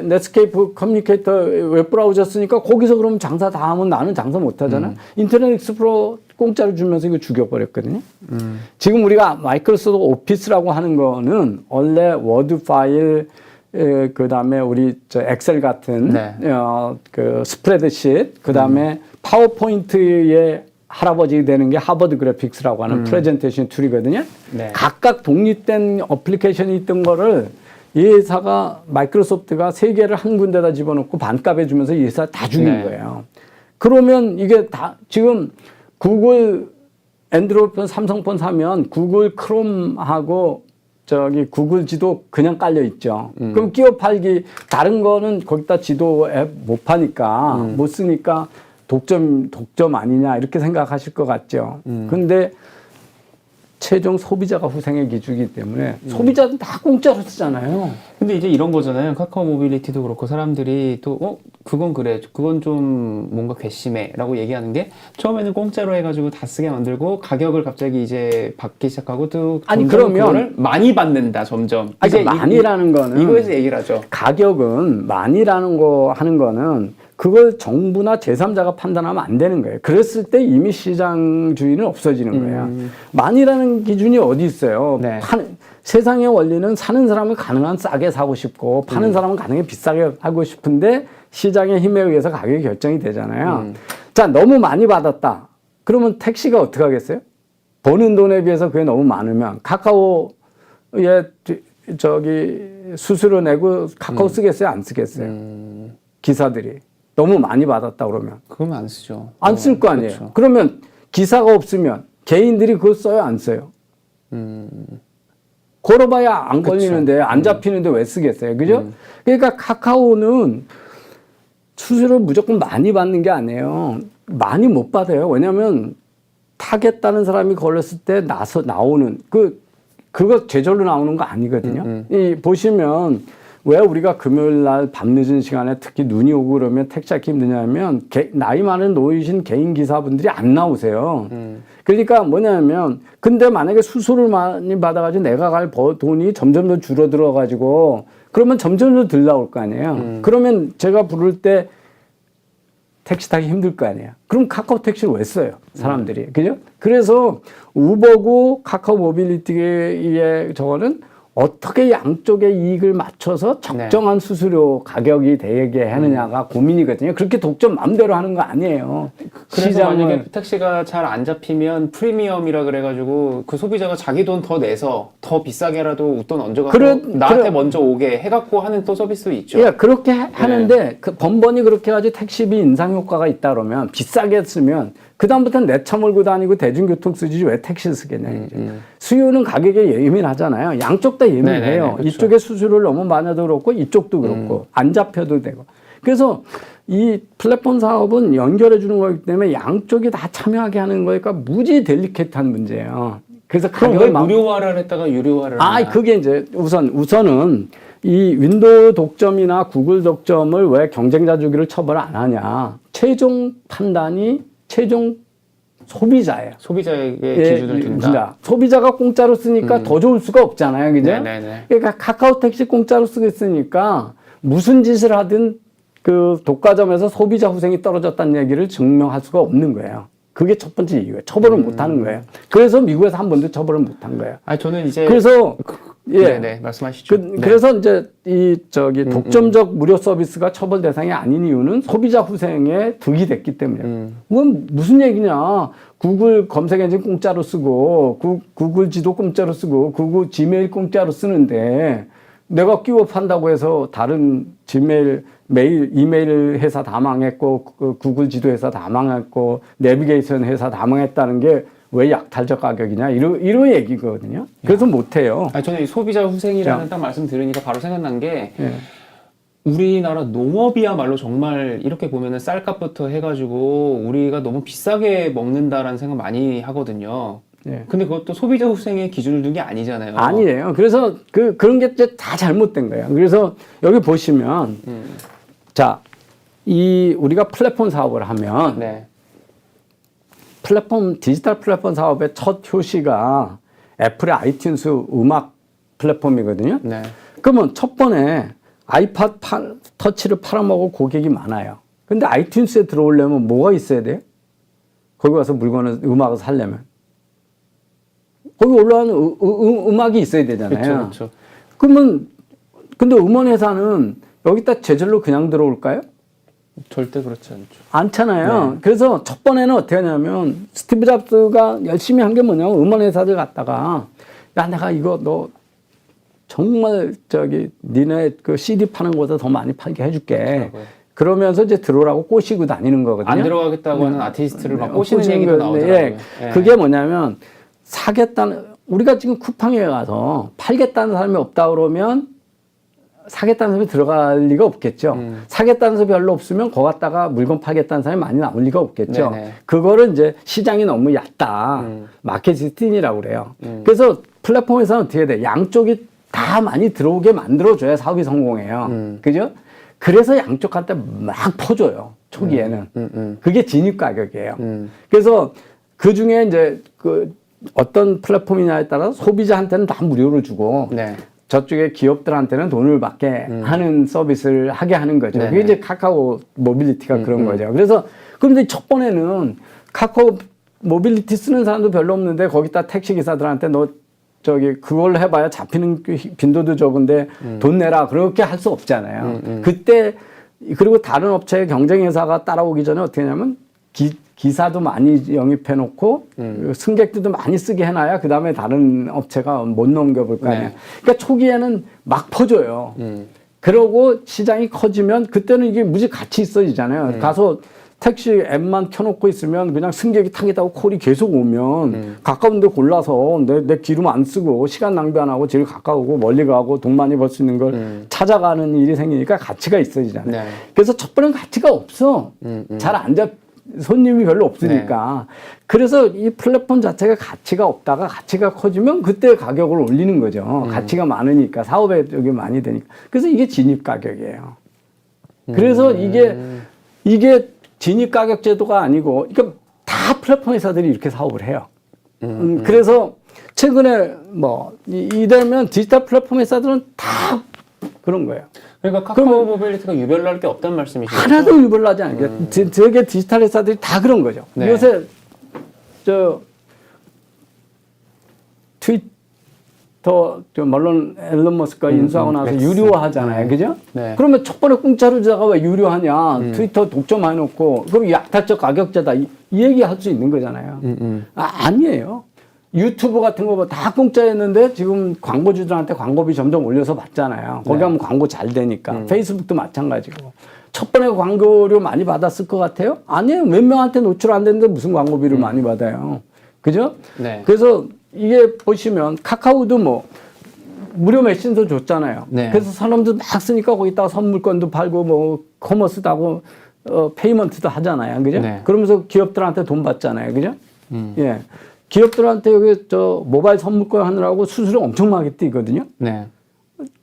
넷스케이프 커뮤니케이터 웹 브라우저 쓰니까 거기서 그러면 장사 다 하면 나는 장사 못 하잖아. 인터넷 익스플로러 공짜로 주면서 이거 죽여버렸거든요. 지금 우리가 마이크로소프트 오피스라고 하는 거는 원래 워드 파일, 그 다음에 우리 저 엑셀 같은 네. 그 스프레드시트, 그 다음에 파워포인트의 할아버지 되는 게 하버드 그래픽스라고 하는 프레젠테이션 툴이거든요. 네. 각각 독립된 어플리케이션이 있던 거를 이 회사가 마이크로소프트가 세 개를 한 군데다 집어넣고 반값에 주면서 이 회사 다 죽인 네. 거예요. 그러면 이게 다 지금 구글 안드로이드 삼성폰 사면 구글 크롬하고 저기 구글 지도 그냥 깔려 있죠. 그럼 끼워 팔기 다른 거는 거기다 지도 앱 못 파니까 못 쓰니까 독점 아니냐 이렇게 생각하실 것 같죠. 근데 최종 소비자가 후생의 기준이기 때문에 소비자는 다 공짜로 쓰잖아요. 근데 이제 이런 거잖아요. 카카오 모빌리티도 그렇고 사람들이 또 그건 그래, 그건 좀 뭔가 괘씸해라고 얘기하는 게 처음에는 공짜로 해가지고 다 쓰게 만들고 가격을 갑자기 이제 받기 시작하고 또 아니, 점점 그러면- 그거를 많이 받는다 점점. 아니, 그러니까 많이라는 거는 이거에서 얘기를 하죠. 가격은 많이라는 거 하는 거는 그걸 정부나 제3자가 판단하면 안 되는 거예요. 그랬을 때 이미 시장주의는 없어지는 거예요. 많이라는 기준이 어디 있어요? 네. 세상의 원리는 사는 사람은 가능한 싸게 사고 싶고 파는 사람은 가능한 비싸게 하고 싶은데 시장의 힘에 의해서 가격이 결정이 되잖아요. 자, 너무 많이 받았다. 그러면 택시가 어떻게 하겠어요? 버는 돈에 비해서 그게 너무 많으면 카카오에 저기 수수료 내고 카카오 쓰겠어요? 안 쓰겠어요? 기사들이. 너무 많이 받았다 그러면. 그러면 안 쓰죠. 안 쓸 거 아니에요. 그렇죠. 그러면 기사가 없으면 개인들이 그거 써요? 안 써요? 걸어봐야 안 걸리는데 안 잡히는데 왜 쓰겠어요? 그죠? 그러니까 카카오는 수수료 무조건 많이 받는 게 아니에요. 많이 못 받아요. 왜냐하면 타겠다는 사람이 걸렸을 때 나오는 그거 제절로 나오는 거 아니거든요. 이 보시면 왜 우리가 금요일 날 밤늦은 시간에 특히 눈이 오고 그러면 택시 찾기 힘드냐면 나이 많은 노이신 개인 기사분들이 안 나오세요. 그러니까 뭐냐면 근데 만약에 수수료를 많이 받아가지고 내가 갈 돈이 점점 더 줄어들어가지고 그러면 점점 더 덜 나올 거 아니에요. 그러면 제가 부를 때 택시 타기 힘들 거 아니에요. 그럼 카카오 택시를 왜 써요? 사람들이. 그죠? 그래서 우버고 카카오 모빌리티의 저거는 어떻게 양쪽의 이익을 맞춰서 적정한 수수료 가격이 되게 하느냐가 고민이거든요. 그렇게 독점 마음대로 하는 거 아니에요. 그래서 만약에 택시가 잘 안 잡히면 프리미엄이라 그래가지고 그 소비자가 자기 돈 더 내서 더 비싸게라도 웃돈 얹어가고 나한테 먼저 오게 해갖고 하는 또 서비스도 있죠. 예, 그렇게 하는데 그 번번이 그렇게 해가지고 택시비 인상 효과가 있다 그러면 비싸게 쓰면 그다음부터는 내 차 몰고 다니고 대중교통 쓰지 왜 택시를 쓰겠냐. 수요는 가격에 예민하잖아요. 양쪽 다 예민해요. 네네네, 그렇죠. 이쪽에 수수료를 너무 많아도 그렇고 이쪽도 그렇고 안 잡혀도 되고. 그래서 이 플랫폼 사업은 연결해 주는 거기 때문에 양쪽이 다 참여하게 하는 거니까 무지 델리케이트한 문제예요. 그래서 그럼 왜 가격을 무료화를 했다가 유료화를 하나? 그게 이제 우선은 이 윈도우 독점이나 구글 독점을 왜 경쟁자 주기를 처벌 안 하냐. 최종 판단이 최종 소비자예요. 소비자에게 기준을 둔다. 소비자가 공짜로 쓰니까 더 좋을 수가 없잖아요. 그죠? 네네네. 그러니까 카카오 택시 공짜로 쓰고 있으니까 무슨 짓을 하든 그 독과점에서 소비자 후생이 떨어졌다는 얘기를 증명할 수가 없는 거예요. 그게 첫 번째 이유예요. 처벌을 못 하는 거예요. 그래서 미국에서 한 번도 처벌을 못 한 거예요. 저는 이제 그래서 네네 말씀하시죠. 그래서 이제 독점적 무료 서비스가 처벌 대상이 아닌 이유는 소비자 후생에 득이 됐기 때문이에요. 그건 무슨 얘기냐? 구글 검색 엔진 공짜로 쓰고 구글 지도 공짜로 쓰고 구글 지메일 공짜로 쓰는데 내가 끼워 판다고 해서 다른 지메일 이메일 회사 다 망했고 구글 지도 회사 다 망했고 내비게이션 회사 다 망했다는 게 왜 약탈적 가격이냐 이런 얘기거든요. 그래서 못해요. 저는 이 소비자 후생이라는 딱 말씀 들으니까 바로 생각난 게 예. 우리나라 농업이야말로 정말 이렇게 보면은 쌀값부터 해가지고 우리가 너무 비싸게 먹는다라는 생각 많이 하거든요. 예. 근데 그것도 소비자 후생의 기준을 둔 게 아니잖아요. 아니에요. 그래서 그런 게 다 잘못된 거예요. 그래서 여기 보시면 자, 우리가 플랫폼 사업을 하면 네. 디지털 플랫폼 사업의 첫 효시가 애플의 아이튠스 음악 플랫폼이거든요. 네. 그러면 첫 번에 아이팟 터치를 팔아먹을 고객이 많아요. 근데 아이튠스에 들어오려면 뭐가 있어야 돼요? 거기 가서 음악을 사려면. 거기 올라가는 음악이 있어야 되잖아요. 그렇죠. 그러면 근데 음원 회사는 여기다 제절로 그냥 들어올까요? 절대 그렇지 않죠. 않잖아요. 네. 그래서 첫 번에는 어떻게 하냐면 스티브 잡스가 열심히 한 게 뭐냐면 음원 회사들 갔다가 야 내가 이거 너 정말 니네 그 CD 파는 거보다 더 많이 팔게 해줄게. 그렇더라고요. 그러면서 이제 들어오라고 꼬시고 다니는 거거든요. 안 들어가겠다고 하는 아티스트를 막 꼬시는 꼬시는 얘기도 건데, 나오더라고요. 예. 그게 뭐냐면 사겠다는 우리가 지금 쿠팡에 가서 팔겠다는 사람이 없다 그러면 사겠다는 사람이 들어갈 리가 없겠죠. 사겠다는 사람이 별로 없으면 거 갔다가 물건 팔겠다는 사람이 많이 나올 리가 없겠죠. 네네. 그거를 이제 시장이 너무 얕다. 마케팅이라고 그래요. 그래서 플랫폼에서는 어떻게 돼? 양쪽이 다 많이 들어오게 만들어줘야 사업이 성공해요. 그죠? 그래서 양쪽한테 막 퍼줘요. 초기에는. 그게 진입 가격이에요. 그래서 그 중에 이제 그 어떤 플랫폼이냐에 따라 소비자한테는 다 무료로 주고 네. 저쪽에 기업들한테는 돈을 받게 하는 서비스를 하게 하는 거죠. 네네. 그게 이제 카카오 모빌리티가 그런 거죠. 그래서 그런데 첫 번에는 카카오 모빌리티 쓰는 사람도 별로 없는데 거기다 택시 기사들한테 너 그걸 해봐야 잡히는 빈도도 적은데 돈 내라 그렇게 할 수 없잖아요. 그때 그리고 다른 업체의 경쟁 회사가 따라오기 전에 어떻게 하냐면 기사도 많이 영입해 놓고 승객들도 많이 쓰게 해놔야 그 다음에 다른 업체가 못 넘겨볼 거 아니에요. 네. 그러니까 초기에는 막 퍼줘요. 그러고 시장이 커지면 그때는 이게 무지 가치 있어지잖아요. 가서 택시 앱만 켜놓고 있으면 그냥 승객이 타겠다고 콜이 계속 오면 가까운 데 골라서 내 기름 안 쓰고 시간 낭비 안 하고 제일 가까우고 멀리 가고 돈 많이 벌 수 있는 걸 찾아가는 일이 생기니까 가치가 있어지잖아요. 네. 그래서 첫 번째는 가치가 없어. 잘 안 손님이 별로 없으니까. 그래서 이 플랫폼 자체가 가치가 없다가 가치가 커지면 그때 가격을 올리는 거죠. 가치가 많으니까 사업에 여기 많이 되니까. 그래서 이게 진입 가격이에요. 그래서 이게 진입 가격 제도가 아니고, 그러니까 다 플랫폼 회사들이 이렇게 사업을 해요. 그래서 최근에 이되면 디지털 플랫폼 회사들은 다 그런 거예요. 그러니까 카카오 모빌리티가 유별날 게 없다는 말씀이시죠? 하나도 유별나지 않아요. 되게 디지털 회사들이 다 그런 거죠. 네. 요새 물론 앨런 머스크가 인수하고 나서 X. 유료화하잖아요. 그죠? 네. 그러면 첫 번에 공짜로 주다가 왜 유료하냐. 트위터 독점 많이 놓고, 그럼 약탈적 가격제다. 이 얘기 할 수 있는 거잖아요. 아니에요. 유튜브 같은 거 다 공짜였는데 지금 광고주들한테 광고비 점점 올려서 받잖아요. 거기 하면 광고 잘 되니까. 페이스북도 마찬가지고. 첫 번에 광고료 많이 받았을 것 같아요? 아니에요. 몇 명한테 노출 안 됐는데 무슨 광고비를 많이 받아요. 그죠? 네. 그래서 이게 보시면 카카오도 무료 메신저 줬잖아요. 네. 그래서 사람들 막 쓰니까 거기다가 선물권도 팔고 커머스도 하고 페이먼트도 하잖아요. 그죠? 네. 그러면서 기업들한테 돈 받잖아요. 그죠? 예. 기업들한테 여기 모바일 선물권 하느라고 수수료 엄청나게 뛰거든요. 네.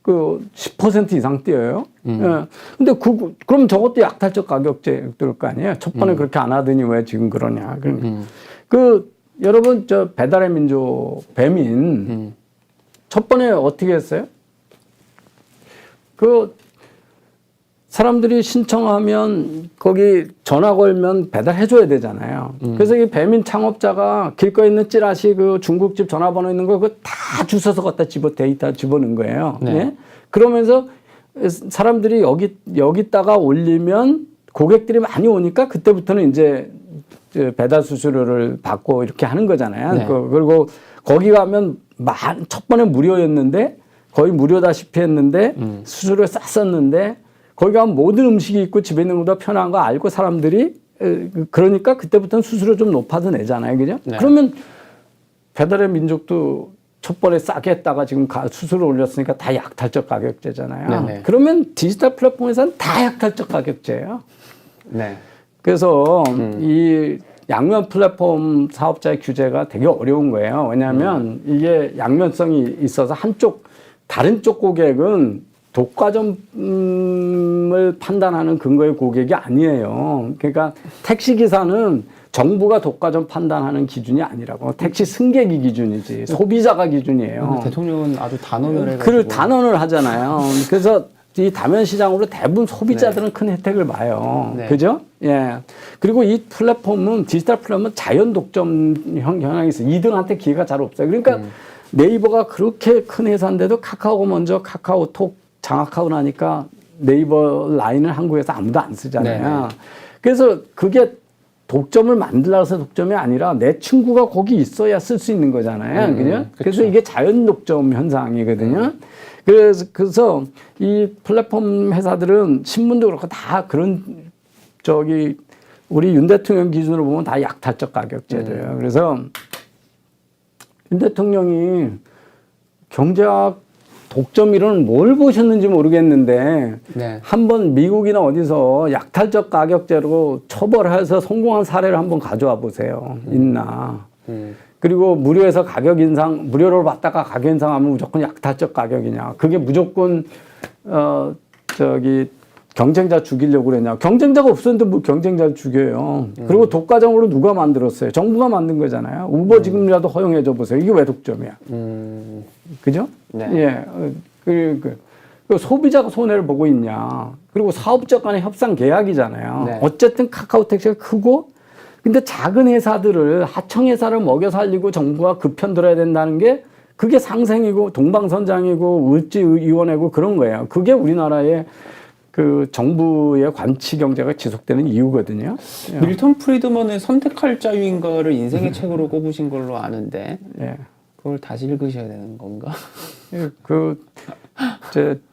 10% 이상 뛰어요. 예. 근데 그럼 저것도 약탈적 가격제일 거 아니에요. 첫 번에 그렇게 안 하더니 왜 지금 그러냐. 여러분, 배달의 민족, 배민, 첫 번에 어떻게 했어요? 사람들이 신청하면 거기 전화 걸면 배달해줘야 되잖아요. 그래서 이 배민 창업자가 길거리에 있는 찌라시 중국집 전화번호 있는 거 그거 다 주워서 갖다 데이터 집어넣은 거예요. 네. 예? 그러면서 사람들이 여기다가 올리면 고객들이 많이 오니까 그때부터는 이제 배달 수수료를 받고 이렇게 하는 거잖아요. 네. 그리고 거기 가면 첫 번에 무료였는데 거의 무료다시피 했는데 수수료 쌌었는데 거기 가면 모든 음식이 있고 집에 있는 것보다 편한 거 알고 사람들이 그러니까 그때부터는 수수료 좀 높아서 내잖아요. 그죠? 네. 그러면 배달의 민족도 첫 번에 싸게 했다가 지금 수수료 올렸으니까 다 약탈적 가격제잖아요. 네네. 그러면 디지털 플랫폼에서는 다 약탈적 가격제예요. 네. 그래서 이 양면 플랫폼 사업자의 규제가 되게 어려운 거예요. 왜냐하면 이게 양면성이 있어서 다른 쪽 고객은 독과점을 판단하는 근거의 고객이 아니에요. 그러니까 택시기사는 정부가 독과점 판단하는 기준이 아니라고. 택시 승객이 기준이지. 소비자가 기준이에요. 대통령은 아주 단언을 그 단언을 하잖아요. 그래서 이 다면 시장으로 대부분 소비자들은 큰 혜택을 봐요. 네. 그죠? 예. 그리고 이 플랫폼은, 디지털 플랫폼은 자연 독점 현상이 있어요. 2등한테 기회가 잘 없어요. 그러니까 네이버가 그렇게 큰 회사인데도 카카오가 먼저 카카오톡 장악하고 나니까 네이버 라인을 한국에서 아무도 안 쓰잖아요. 네. 그래서 그게 독점을 만들어서 독점이 아니라 내 친구가 거기 있어야 쓸 수 있는 거잖아요. 그죠? 그래서 이게 자연 독점 현상이거든요. 그래서 이 플랫폼 회사들은 신문도 그렇고 다 그런 우리 윤 대통령 기준으로 보면 다 약탈적 가격제도예요. 그래서 윤 대통령이 경제학 독점 이론은 뭘 보셨는지 모르겠는데 네. 한번 미국이나 어디서 약탈적 가격제로 처벌해서 성공한 사례를 한번 가져와 보세요. 있나. 그리고 무료에서 가격 인상, 무료로 받다가 가격 인상하면 무조건 약탈적 가격이냐. 그게 무조건 경쟁자 죽이려고 그랬냐. 경쟁자가 없었는데 뭐 경쟁자를 죽여요. 그리고 독과점으로 누가 만들었어요? 정부가 만든 거잖아요. 우버 지금이라도 허용해줘 보세요. 이게 왜 독점이야? 그죠? 네. 예. 그 소비자가 손해를 보고 있냐. 그리고 사업자 간의 협상 계약이잖아요. 네. 어쨌든 카카오택시가 크고, 근데 작은 회사들을, 하청회사를 먹여 살리고 정부가 그 편 들어야 된다는 게 그게 상생이고 동방선장이고 을지의원회고 그런 거예요. 그게 우리나라의 그 정부의 관치 경제가 지속되는 이유거든요. 밀턴 프리드먼의 선택할 자유인가를 인생의 책으로 꼽으신 걸로 아는데 예. 그걸 다시 읽으셔야 되는 건가?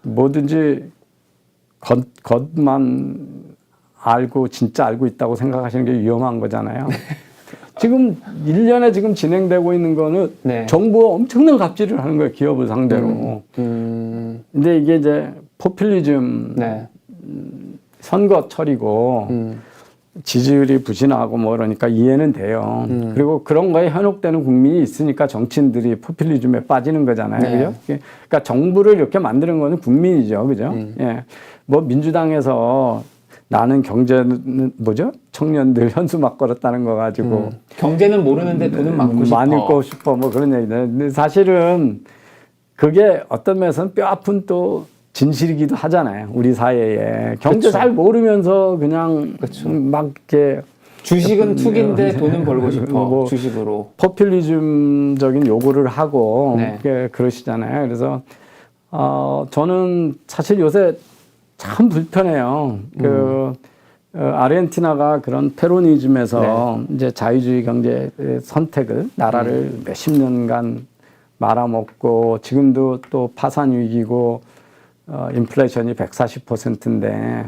뭐든지 겉만 알고 진짜 알고 있다고 생각하시는 게 위험한 거잖아요. 지금 1년에 지금 진행되고 있는 거는 네. 정부가 엄청난 갑질을 하는 거예요. 기업을 상대로. 근데 이게 이제 포퓰리즘 네. 선거철이고 지지율이 부진하고 뭐 그러니까 이해는 돼요. 그리고 그런 거에 현혹되는 국민이 있으니까 정치인들이 포퓰리즘에 빠지는 거잖아요. 네. 그죠? 그러니까 정부를 이렇게 만드는 거는 국민이죠. 그죠? 예. 뭐 민주당에서 나는 경제는 청년들 현수 막 걸었다는 거 가지고 경제는 모르는데 돈은 많고 싶어. 많고 싶어 뭐 그런 얘기들. 근데 사실은 그게 어떤 면에서는 뼈 아픈 또 진실이기도 하잖아요. 우리 사회에 경제 그쵸. 잘 모르면서 그냥 막 이렇게 주식은 투기인데 돈은 벌고 싶어. 뭐 주식으로. 포퓰리즘적인 요구를 하고 네. 그러시잖아요. 그래서 저는 사실 요새 참 불편해요. 아르헨티나가 그런 페로니즘에서 이제 자유주의 경제 선택을 나라를 몇십 년간 말아먹고 지금도 또 파산 위기고 인플레이션이 140%인데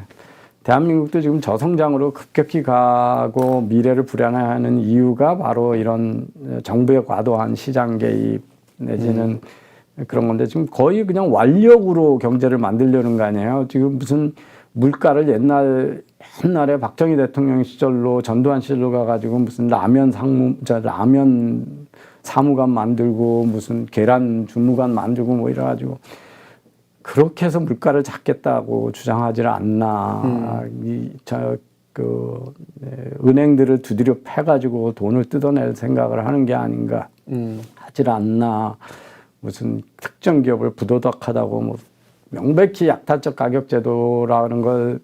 대한민국도 지금 저성장으로 급격히 가고 미래를 불안해하는 이유가 바로 이런 정부의 과도한 시장 개입 내지는 그런 건데 지금 거의 그냥 완력으로 경제를 만들려는 거 아니에요. 지금 무슨 물가를 옛날에 박정희 대통령 시절로 전두환 시절로 가가지고 무슨 라면 사무관 만들고 무슨 계란 주무관 만들고 뭐 이래가지고 그렇게 해서 물가를 잡겠다고 주장하지 않나. 은행들을 두드려 패가지고 돈을 뜯어낼 생각을 하는 게 아닌가 하질 않나. 무슨 특정 기업을 부도덕하다고 뭐 명백히 약탈적 가격 제도라는 걸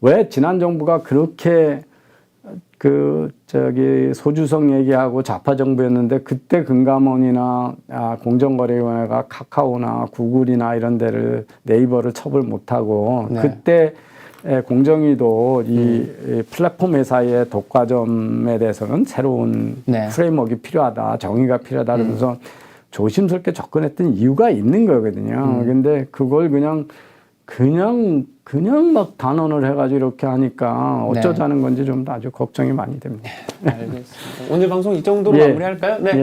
왜 지난 정부가 그렇게 소주성 얘기하고 좌파 정부였는데 그때 금감원이나 공정거래위원회가 카카오나 구글이나 이런 데를 네이버를 처벌 못하고 그때 공정위도 이 플랫폼 회사의 독과점에 대해서는 새로운 프레임워크가 필요하다, 정의가 필요하다 그러면서 조심스럽게 접근했던 이유가 있는 거거든요. 근데 그걸 그냥 막 단언을 해가지고 이렇게 하니까 어쩌자는 건지 좀 아주 걱정이 많이 됩니다. 알겠습니다. 오늘 방송 이 정도로 마무리할까요? 네.